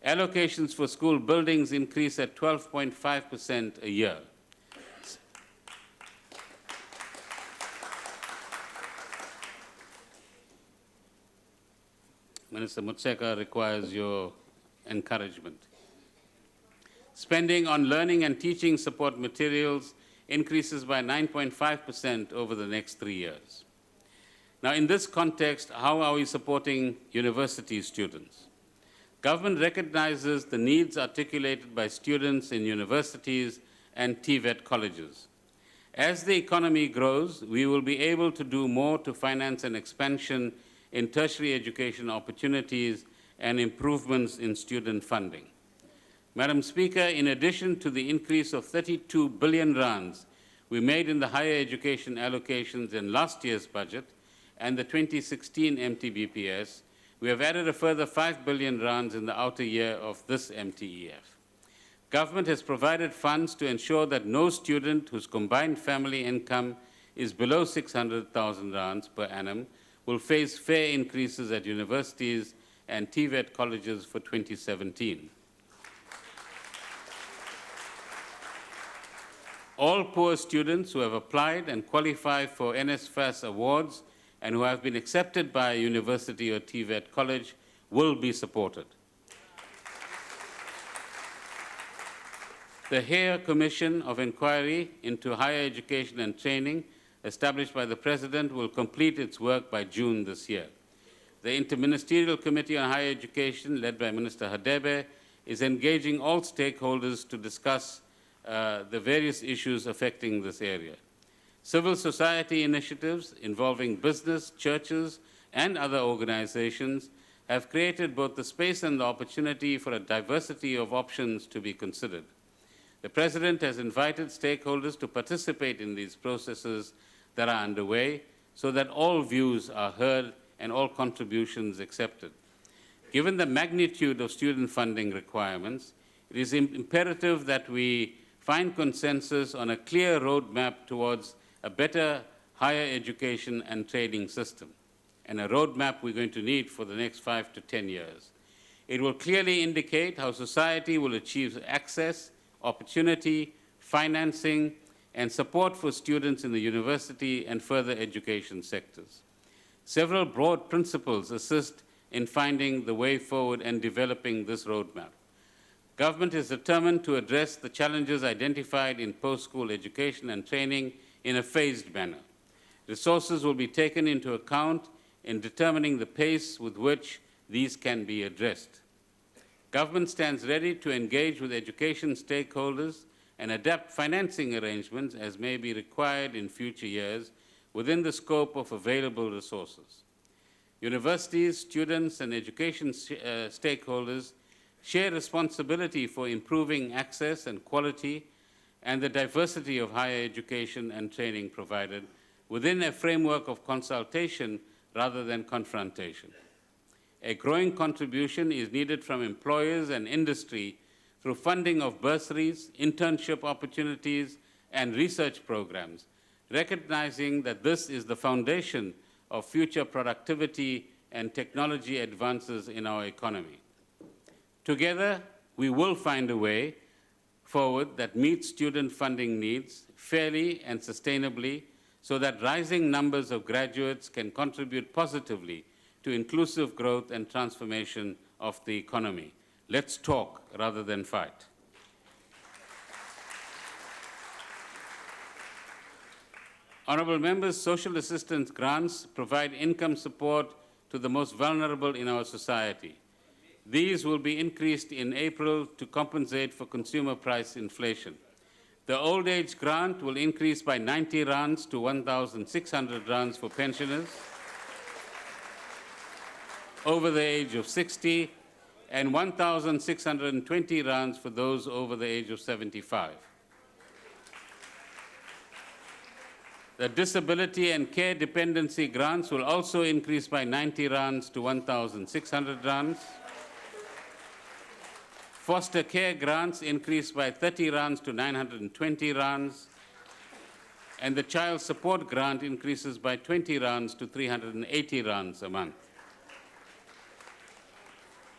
Allocations for school buildings increase at 12.5% a year. Minister Mutseka requires your encouragement. Spending on learning and teaching support materials increases by 9.5% over the next 3 years. Now, in this context, how are we supporting university students? Government recognizes the needs articulated by students in universities and TVET colleges. As the economy grows, we will be able to do more to finance an expansion in tertiary education opportunities and improvements in student funding. Madam Speaker, in addition to the increase of 32 billion rands we made in the higher education allocations in last year's budget and the 2016 MTBPS, we have added a further 5 billion rands in the outer year of this MTEF. Government has provided funds to ensure that no student whose combined family income is below 600,000 rands per annum will face fare increases at universities and TVET colleges for 2017. All poor students who have applied and qualified for NSFAS awards and who have been accepted by a university or TVET college will be supported. The Hare Commission of Inquiry into Higher Education and Training, established by the President, will complete its work by June this year. The Interministerial Committee on Higher Education, led by Minister Hadebe, is engaging all stakeholders to discuss the various issues affecting this area. Civil society initiatives involving business, churches, and other organizations have created both the space and the opportunity for a diversity of options to be considered. The President has invited stakeholders to participate in these processes that are underway so that all views are heard and all contributions accepted. Given the magnitude of student funding requirements, it is imperative that we find consensus on a clear roadmap towards a better higher education and training system, and a roadmap we're going to need for the next 5 to 10 years. It will clearly indicate how society will achieve access, opportunity, financing, and support for students in the university and further education sectors. Several broad principles assist in finding the way forward and developing this roadmap. Government is determined to address the challenges identified in post-school education and training in a phased manner. Resources will be taken into account in determining the pace with which these can be addressed. Government stands ready to engage with education stakeholders and adapt financing arrangements as may be required in future years within the scope of available resources. Universities, students, and education stakeholders share responsibility for improving access and quality and the diversity of higher education and training provided within a framework of consultation rather than confrontation. A growing contribution is needed from employers and industry through funding of bursaries, internship opportunities, and research programs, recognizing that this is the foundation of future productivity and technology advances in our economy. Together, we will find a way forward that meets student funding needs fairly and sustainably so that rising numbers of graduates can contribute positively to inclusive growth and transformation of the economy. Let's talk rather than fight. Honourable members, social assistance grants provide income support to the most vulnerable in our society. These will be increased in April to compensate for consumer price inflation. The old age grant will increase by 90 rands to 1,600 rands for pensioners over the age of 60 and 1,620 rands for those over the age of 75. The disability and care dependency grants will also increase by 90 rands to 1,600 rands. Foster care grants increased by 30 rands to 920 rands. And the child support grant increases by 20 rands to 380 rands a month.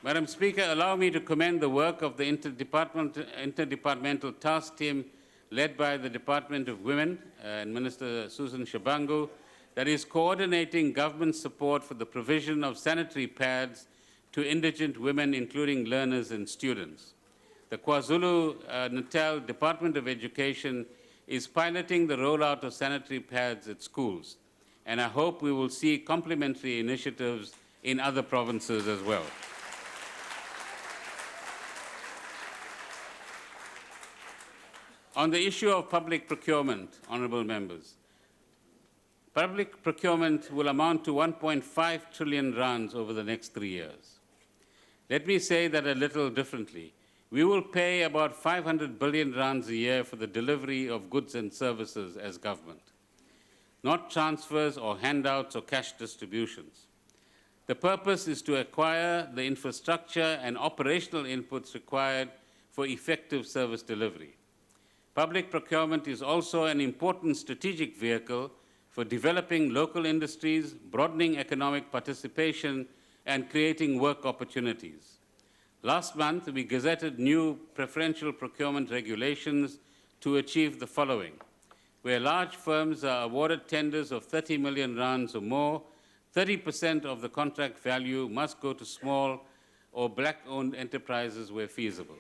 Madam Speaker, allow me to commend the work of the interdepartmental task team led by the Department of Women and Minister Susan Shabangu, that is coordinating government support for the provision of sanitary pads to indigent women, including learners and students. The KwaZulu-Natal Department of Education is piloting the rollout of sanitary pads at schools, and I hope we will see complementary initiatives in other provinces as well. On the issue of public procurement, honourable members, public procurement will amount to 1.5 trillion rands over the next 3 years. Let me say that a little differently. We will pay about 500 billion rands a year for the delivery of goods and services as government, not transfers or handouts or cash distributions. The purpose is to acquire the infrastructure and operational inputs required for effective service delivery. Public procurement is also an important strategic vehicle for developing local industries, broadening economic participation, and creating work opportunities. Last month, we gazetted new preferential procurement regulations to achieve the following. Where large firms are awarded tenders of 30 million rands or more, 30% of the contract value must go to small or black-owned enterprises where feasible.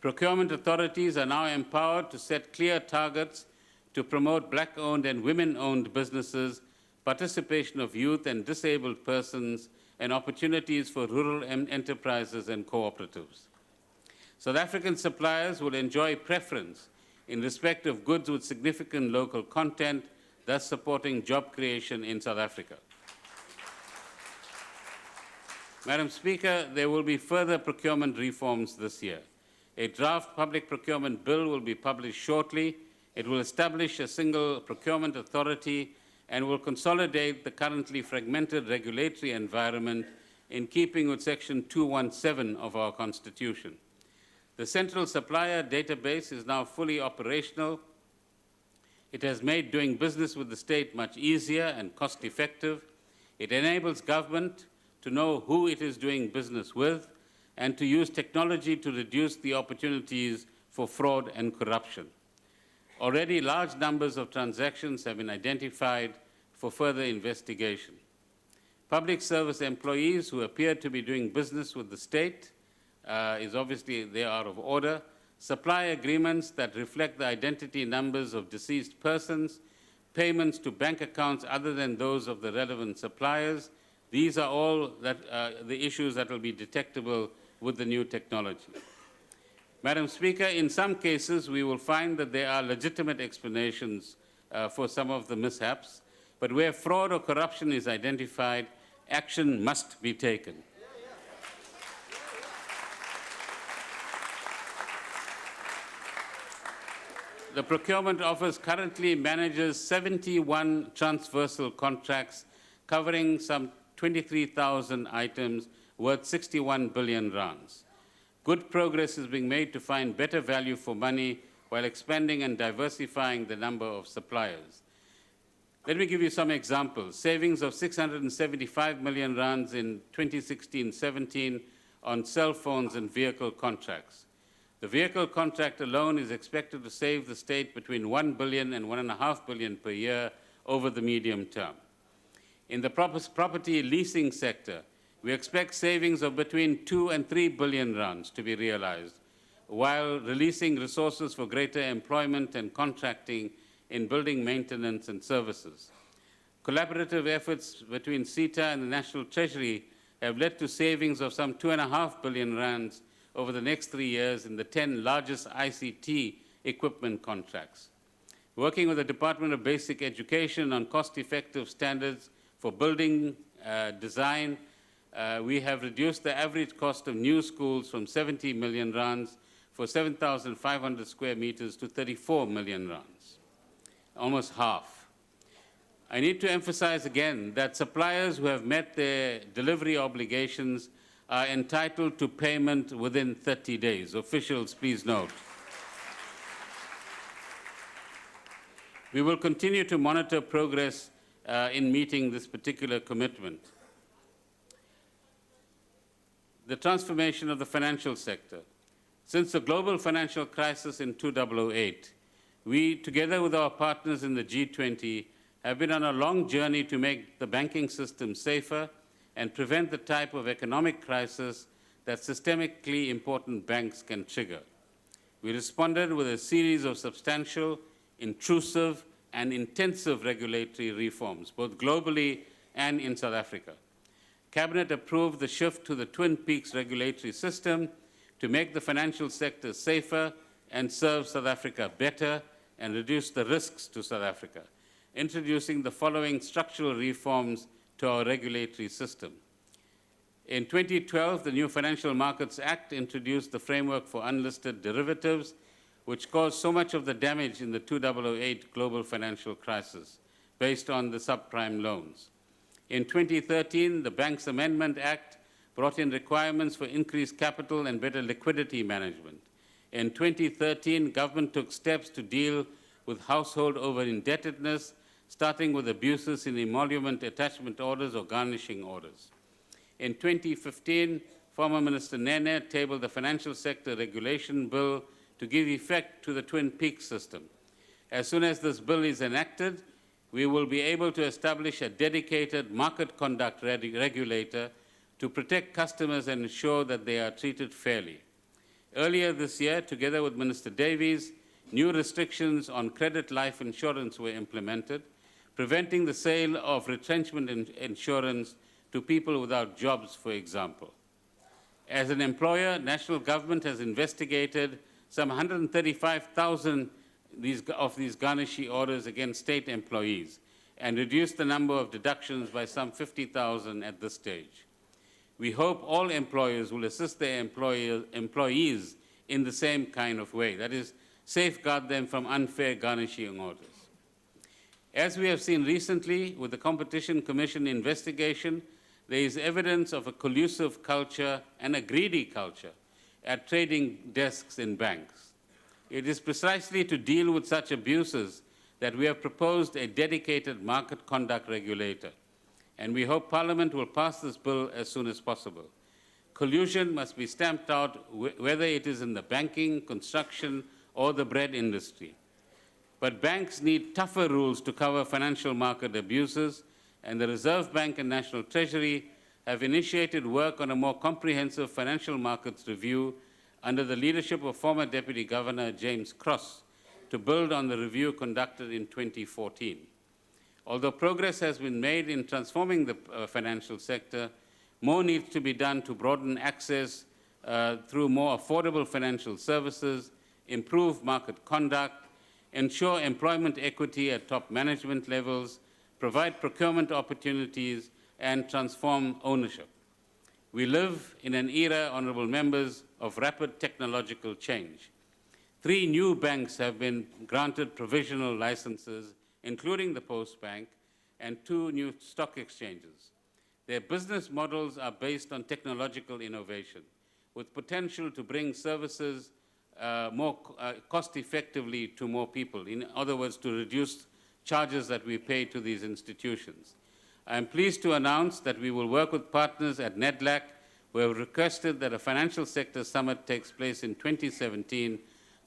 Procurement authorities are now empowered to set clear targets to promote black-owned and women-owned businesses, participation of youth and disabled persons, and opportunities for rural enterprises and cooperatives. South African suppliers will enjoy preference in respect of goods with significant local content, thus supporting job creation in South Africa. Madam Speaker, there will be further procurement reforms this year. A draft public procurement bill will be published shortly. It will establish a single procurement authority and will consolidate the currently fragmented regulatory environment in keeping with Section 217 of our Constitution. The central supplier database is now fully operational. It has made doing business with the state much easier and cost-effective. It enables government to know who it is doing business with and to use technology to reduce the opportunities for fraud and corruption. Already large numbers of transactions have been identified for further investigation. Public service employees who appear to be doing business with the state is obviously they are out of order. Supply agreements that reflect the identity numbers of deceased persons, payments to bank accounts other than those of the relevant suppliers. These are all the issues that will be detectable with the new technology. Madam Speaker, in some cases we will find that there are legitimate explanations for some of the mishaps, but where fraud or corruption is identified, action must be taken. The Procurement Office currently manages 71 transversal contracts covering some 23,000 items worth 61 billion rands. Good progress is being made to find better value for money while expanding and diversifying the number of suppliers. Let me give you some examples. Savings of 675 million rands in 2016-17 on cell phones and vehicle contracts. The vehicle contract alone is expected to save the state between 1 billion and 1.5 billion per year over the medium term. In the property leasing sector, we expect savings of between 2 and 3 billion rands to be realized, while releasing resources for greater employment and contracting in building maintenance and services. Collaborative efforts between CETA and the National Treasury have led to savings of some 2.5 billion rands over the next 3 years in the 10 largest ICT equipment contracts. Working with the Department of Basic Education on cost-effective standards for building design, we have reduced the average cost of new schools from 70 million rands for 7,500 square meters to 34 million rands, almost half. I need to emphasize again that suppliers who have met their delivery obligations are entitled to payment within 30 days. Officials, please note. We will continue to monitor progress in meeting this particular commitment. The transformation of the financial sector. Since the global financial crisis in 2008, we, together with our partners in the G20, have been on a long journey to make the banking system safer and prevent the type of economic crisis that systemically important banks can trigger. We responded with a series of substantial, intrusive, and intensive regulatory reforms, both globally and in South Africa. Cabinet approved the shift to the Twin Peaks regulatory system to make the financial sector safer and serve South Africa better and reduce the risks to South Africa, introducing the following structural reforms to our regulatory system. In 2012, the new Financial Markets Act introduced the framework for unlisted derivatives, which caused so much of the damage in the 2008 global financial crisis, based on the subprime loans. In 2013, the Banks Amendment Act brought in requirements for increased capital and better liquidity management. In 2013, government took steps to deal with household over-indebtedness, starting with abuses in emolument attachment orders or garnishing orders. In 2015, former Minister Nene tabled the Financial Sector Regulation Bill to give effect to the Twin Peaks system. As soon as this bill is enacted, we will be able to establish a dedicated market conduct regulator to protect customers and ensure that they are treated fairly. Earlier this year, together with Minister Davies, new restrictions on credit life insurance were implemented, preventing the sale of retrenchment insurance to people without jobs, for example. As an employer, national government has investigated some 135,000 of these garnishee orders against state employees and reduced the number of deductions by some 50,000 at this stage. We hope all employers will assist their employees in the same kind of way, that is, safeguard them from unfair garnishing orders. As we have seen recently with the Competition Commission investigation, there is evidence of a collusive culture and a greedy culture at trading desks in banks. It is precisely to deal with such abuses that we have proposed a dedicated market conduct regulator, and we hope Parliament will pass this bill as soon as possible. Collusion must be stamped out, whether it is in the banking, construction, or the bread industry. But banks need tougher rules to cover financial market abuses, and the Reserve Bank and National Treasury have initiated work on a more comprehensive financial markets review under the leadership of former Deputy Governor James Cross to build on the review conducted in 2014. Although progress has been made in transforming the financial sector, more needs to be done to broaden access through more affordable financial services, improve market conduct, ensure employment equity at top management levels, provide procurement opportunities, and transform ownership. We live in an era, honourable members, of rapid technological change. 3 new banks have been granted provisional licenses, including the Post Bank, and 2 new stock exchanges. Their business models are based on technological innovation, with potential to bring services more cost-effectively to more people. In other words, to reduce charges that we pay to these institutions. I am pleased to announce that we will work with partners at NEDLAC, who have requested that a financial sector summit takes place in 2017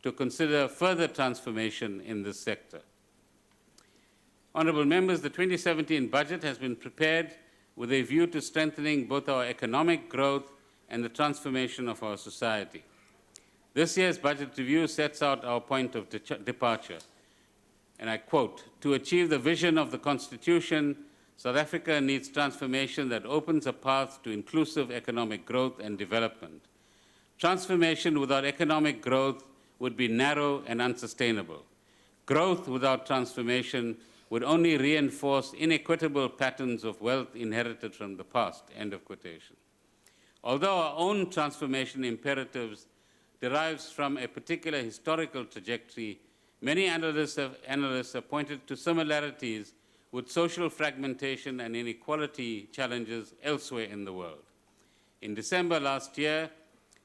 to consider further transformation in this sector. Honourable members, the 2017 budget has been prepared with a view to strengthening both our economic growth and the transformation of our society. This year's budget review sets out our point of departure, and I quote, "To achieve the vision of the Constitution, South Africa needs transformation that opens a path to inclusive economic growth and development. Transformation without economic growth would be narrow and unsustainable. Growth without transformation would only reinforce inequitable patterns of wealth inherited from the past," end of quotation. Although our own transformation imperatives derives from a particular historical trajectory, many analysts have pointed to similarities with social fragmentation and inequality challenges elsewhere in the world. In December last year,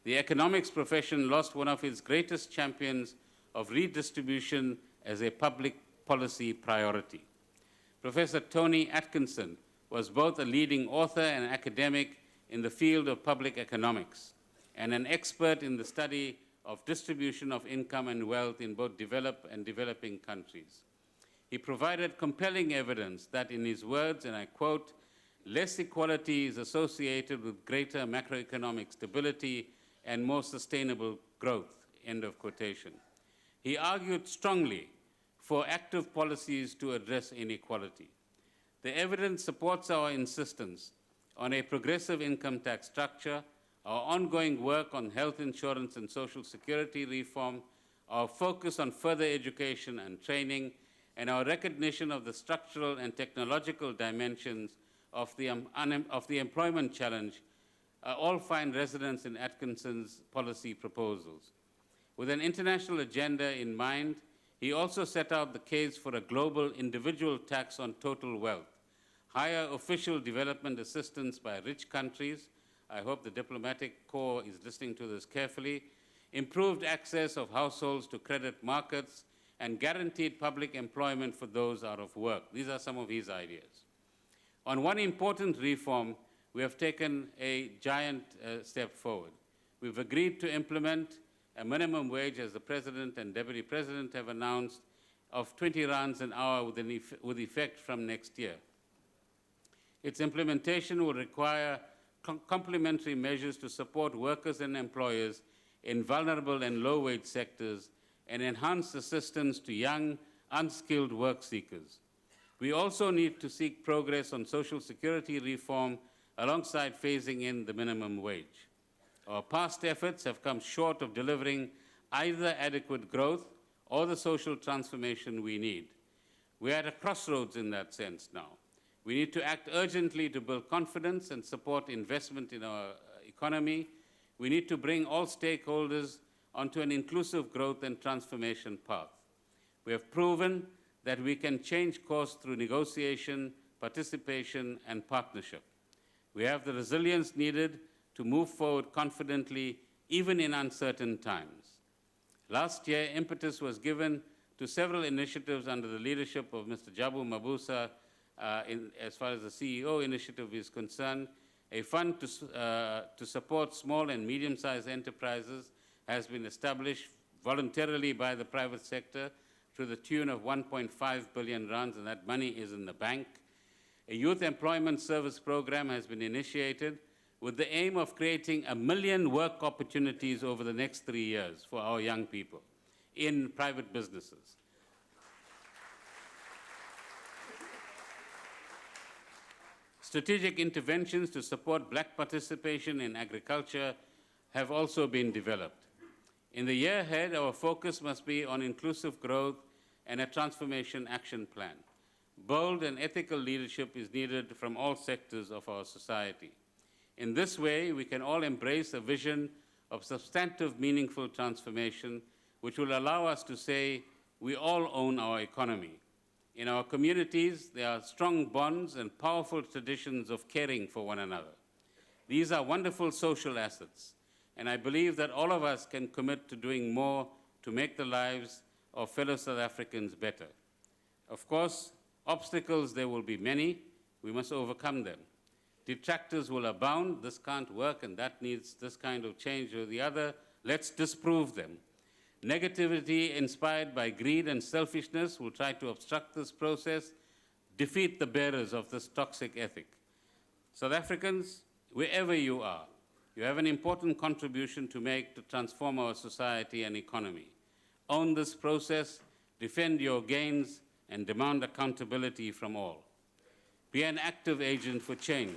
the economics profession lost one of its greatest champions of redistribution as a public policy priority. Professor Tony Atkinson was both a leading author and academic in the field of public economics and an expert in the study of distribution of income and wealth in both developed and developing countries. He provided compelling evidence that, in his words, and I quote, "less equality is associated with greater macroeconomic stability and more sustainable growth," end of quotation. He argued strongly for active policies to address inequality. The evidence supports our insistence on a progressive income tax structure, our ongoing work on health insurance and social security reform, our focus on further education and training, and our recognition of the structural and technological dimensions of the employment challenge all find resonance in Atkinson's policy proposals. With an international agenda in mind, he also set out the case for a global individual tax on total wealth, higher official development assistance by rich countries — I hope the diplomatic corps is listening to this carefully — improved access of households to credit markets, and guaranteed public employment for those out of work. These are some of his ideas. On one important reform, we have taken a giant step forward. We've agreed to implement a minimum wage, as the President and Deputy President have announced, of 20 rands an hour with effect from next year. Its implementation will require complementary measures to support workers and employers in vulnerable and low-wage sectors and enhance assistance to young, unskilled work seekers. We also need to seek progress on social security reform alongside phasing in the minimum wage. Our past efforts have come short of delivering either adequate growth or the social transformation we need. We are at a crossroads in that sense now. We need to act urgently to build confidence and support investment in our economy. We need to bring all stakeholders onto an inclusive growth and transformation path. We have proven that we can change course through negotiation, participation, and partnership. We have the resilience needed to move forward confidently, even in uncertain times. Last year, impetus was given to several initiatives under the leadership of Mr. Jabu Mabuza. As far as the CEO initiative is concerned, a fund to support small and medium-sized enterprises has been established voluntarily by the private sector to the tune of 1.5 billion rands, and that money is in the bank. A youth employment service program has been initiated with the aim of creating 1 million work opportunities over the next 3 years for our young people in private businesses. Strategic interventions to support black participation in agriculture have also been developed. In the year ahead, our focus must be on inclusive growth and a transformation action plan. Bold and ethical leadership is needed from all sectors of our society. In this way, we can all embrace a vision of substantive, meaningful transformation, which will allow us to say we all own our economy. In our communities, there are strong bonds and powerful traditions of caring for one another. These are wonderful social assets, and I believe that all of us can commit to doing more to make the lives of fellow South Africans better. Of course, obstacles there will be many. We must overcome them. Detractors will abound. This can't work, and that needs this kind of change or the other. Let's disprove them. Negativity inspired by greed and selfishness will try to obstruct this process, defeat the bearers of this toxic ethic. South Africans, wherever you are, you have an important contribution to make to transform our society and economy. Own this process, defend your gains, and demand accountability from all. Be an active agent for change.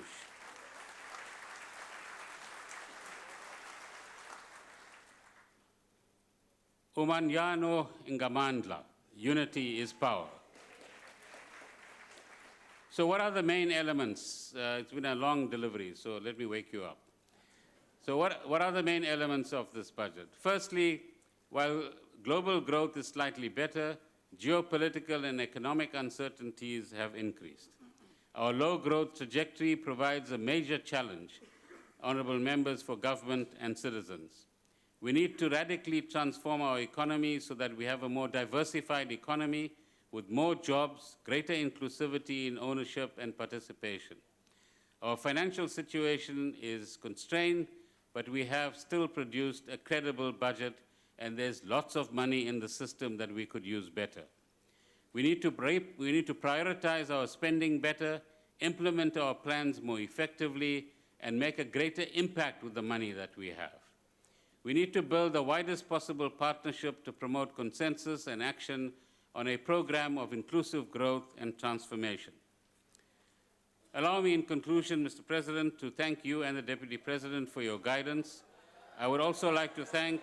Umanyano ingamandla, unity is power. So what are the main elements? It's been a long delivery, so let me wake you up. So what are the main elements of this budget? Firstly, while global growth is slightly better, geopolitical and economic uncertainties have increased. Our low growth trajectory provides a major challenge, honourable members, for government and citizens. We need to radically transform our economy so that we have a more diversified economy with more jobs, greater inclusivity in ownership and participation. Our financial situation is constrained, but we have still produced a credible budget, and there's lots of money in the system that we could use better. We need to prioritize our spending better, implement our plans more effectively, and make a greater impact with the money that we have. We need to build the widest possible partnership to promote consensus and action on a program of inclusive growth and transformation. Allow me in conclusion, Mr. President, to thank you and the Deputy President for your guidance. I would also like to thank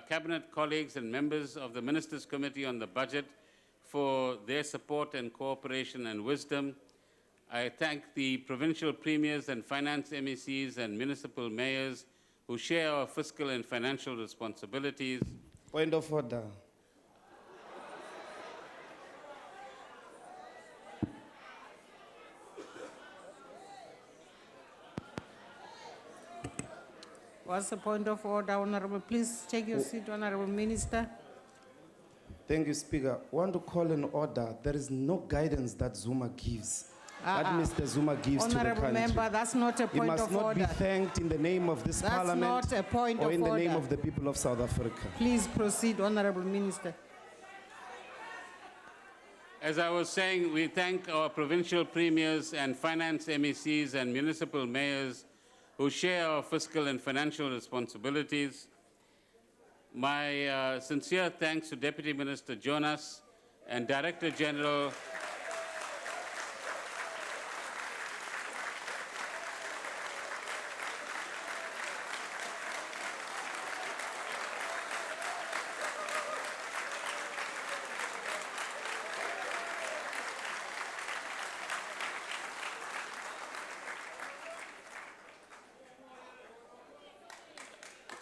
Cabinet colleagues and members of the Ministers' Committee on the Budget for their support and cooperation and wisdom. I thank the provincial premiers and finance MECs and municipal mayors who share our fiscal and financial responsibilities. Point of order. What's the point of order, Honorable? Please take your seat, Honorable Minister. Thank you, Speaker. I want to call in order. There is no guidance that Zuma gives. That Mr. Zuma gives to the Honorable country. Member, that's not a He point must of not order. be thanked in the name of this That's Parliament not a point or of in the name order. of the people of South Africa. Please proceed, Honorable Minister. As I was saying, we thank our provincial premiers and finance MECs and municipal mayors who share our fiscal and financial responsibilities. My sincere thanks to Deputy Minister Jonas and Director General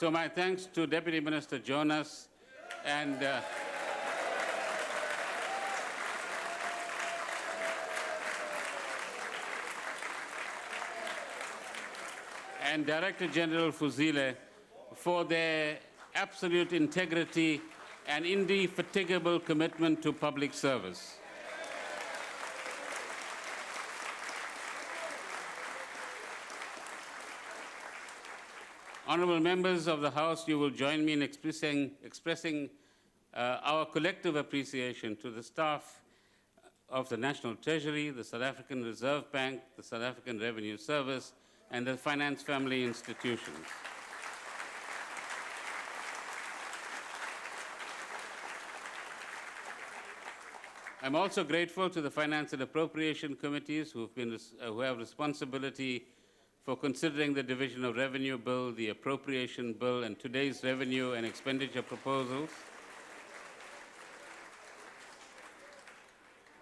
So my thanks to Deputy Minister Jonas and Director General Fuzile for their absolute integrity and indefatigable commitment to public service. Honourable members of the House, you will join me in expressing our collective appreciation to the staff of the National Treasury, the South African Reserve Bank, the South African Revenue Service, and the finance family institutions. I'm also grateful to the Finance and Appropriation Committees who have responsibility for considering the Division of Revenue Bill, the Appropriation Bill, and today's revenue and expenditure proposals.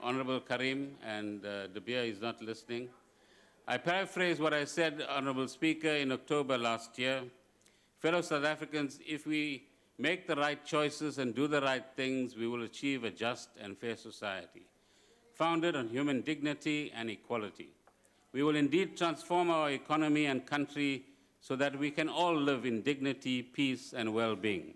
Honourable Karim, and De Beer is not listening. I paraphrase what I said, Honourable Speaker, in October last year. Fellow South Africans, if we make the right choices and do the right things, we will achieve a just and fair society, founded on human dignity and equality. We will indeed transform our economy and country so that we can all live in dignity, peace, and well-being.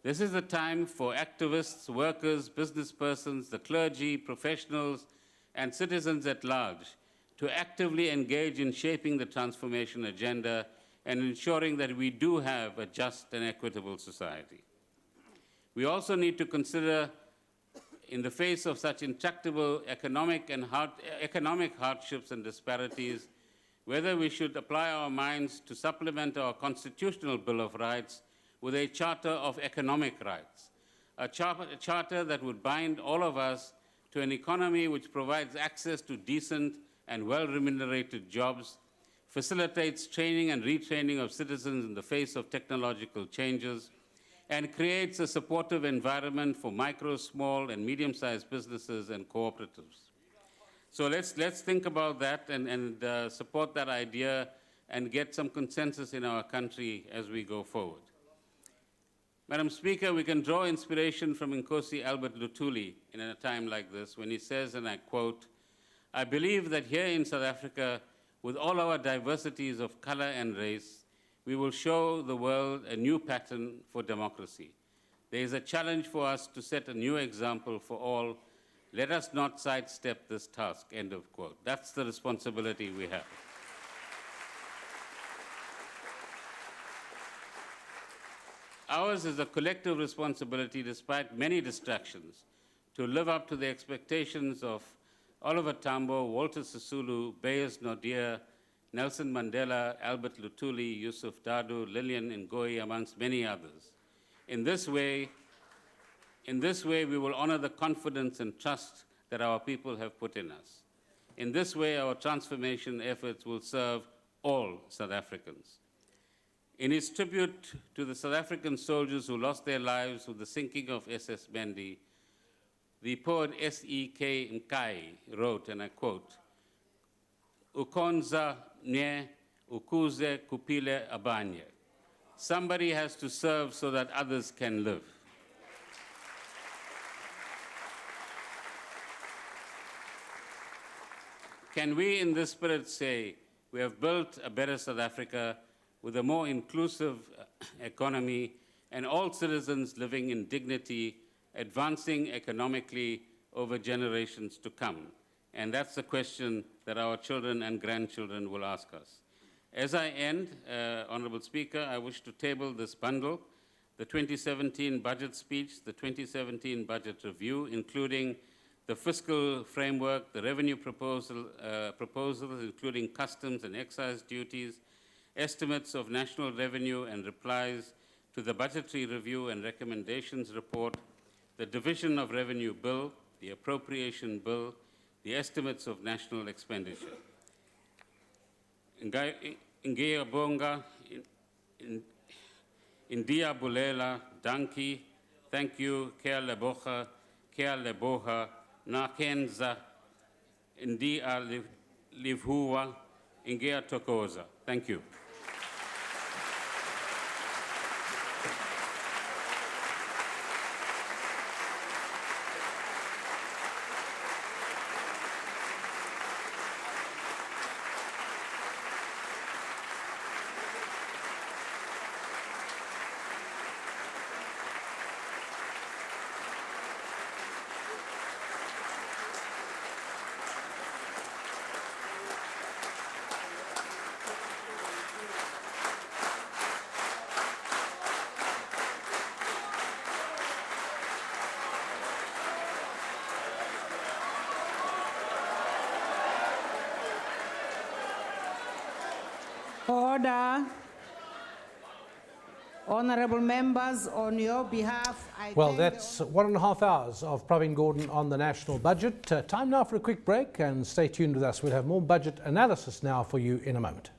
This is the time for activists, workers, business persons, the clergy, professionals, and citizens at large to actively engage in shaping the transformation agenda and ensuring that we do have a just and equitable society. We also need to consider, in the face of such intractable economic hardships and disparities, whether we should apply our minds to supplement our constitutional Bill of Rights with a Charter of Economic Rights, a charter that would bind all of us to an economy which provides access to decent and well-remunerated jobs, facilitates training and retraining of citizens in the face of technological changes, and creates a supportive environment for micro, small, and medium-sized businesses and cooperatives. So let's think about that and support that idea and get some consensus in our country as we go forward. Madam Speaker, we can draw inspiration from Nkosi Albert Luthuli in a time like this when he says, and I quote, "I believe that here in South Africa, with all our diversities of color and race, we will show the world a new pattern for democracy. There is a challenge for us to set a new example for all. Let us not sidestep this task," end of quote. That's the responsibility we have. Ours is a collective responsibility, despite many distractions, to live up to the expectations of Oliver Tambo, Walter Sisulu, Beyers Naudé, Nelson Mandela, Albert Luthuli, Yusuf Dadoo, Lillian Ngoyi, amongst many others. In this way, we will honor the confidence and trust that our people have put in us. In this way, our transformation efforts will serve all South Africans. In his tribute to the South African soldiers who lost their lives with the sinking of SS Mendi, the poet S.E.K. Nkai wrote, and I quote, "Ukonza nye, ukuze kupile abanye." Somebody has to serve so that others can live. Can we in this spirit say we have built a better South Africa with a more inclusive economy and all citizens living in dignity, advancing economically over generations to come? And that's the question that our children and grandchildren will ask us. As I end, Honorable Speaker, I wish to table this bundle, the 2017 budget speech, the 2017 budget review, including the fiscal framework, the revenue proposals, including customs and excise duties, estimates of national revenue and replies to the budgetary review and recommendations report, the division of revenue bill, the appropriation bill, the estimates of national expenditure. Ingia Bonga, India Bulela, Danki, thank you, Kea Leboha, Kea Leboha, Nakenza, India Livhua, Ingia Tokoza. Thank you. Order. Honorable members, on your behalf, Well, that's 1.5 hours of Pravin Gordhan on the national budget. Time now for a quick break, and stay tuned with us. We'll have more budget analysis now for you in a moment.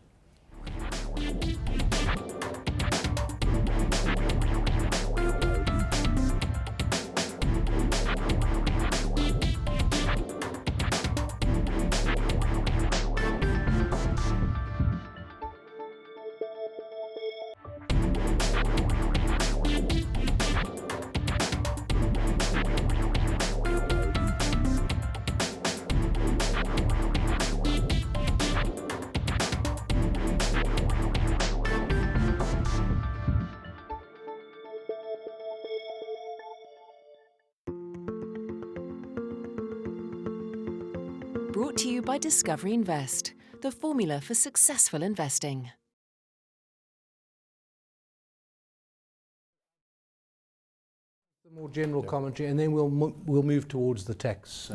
Brought to you by Discovery Invest, the formula for successful investing. More general commentary, and then we'll move towards the tax.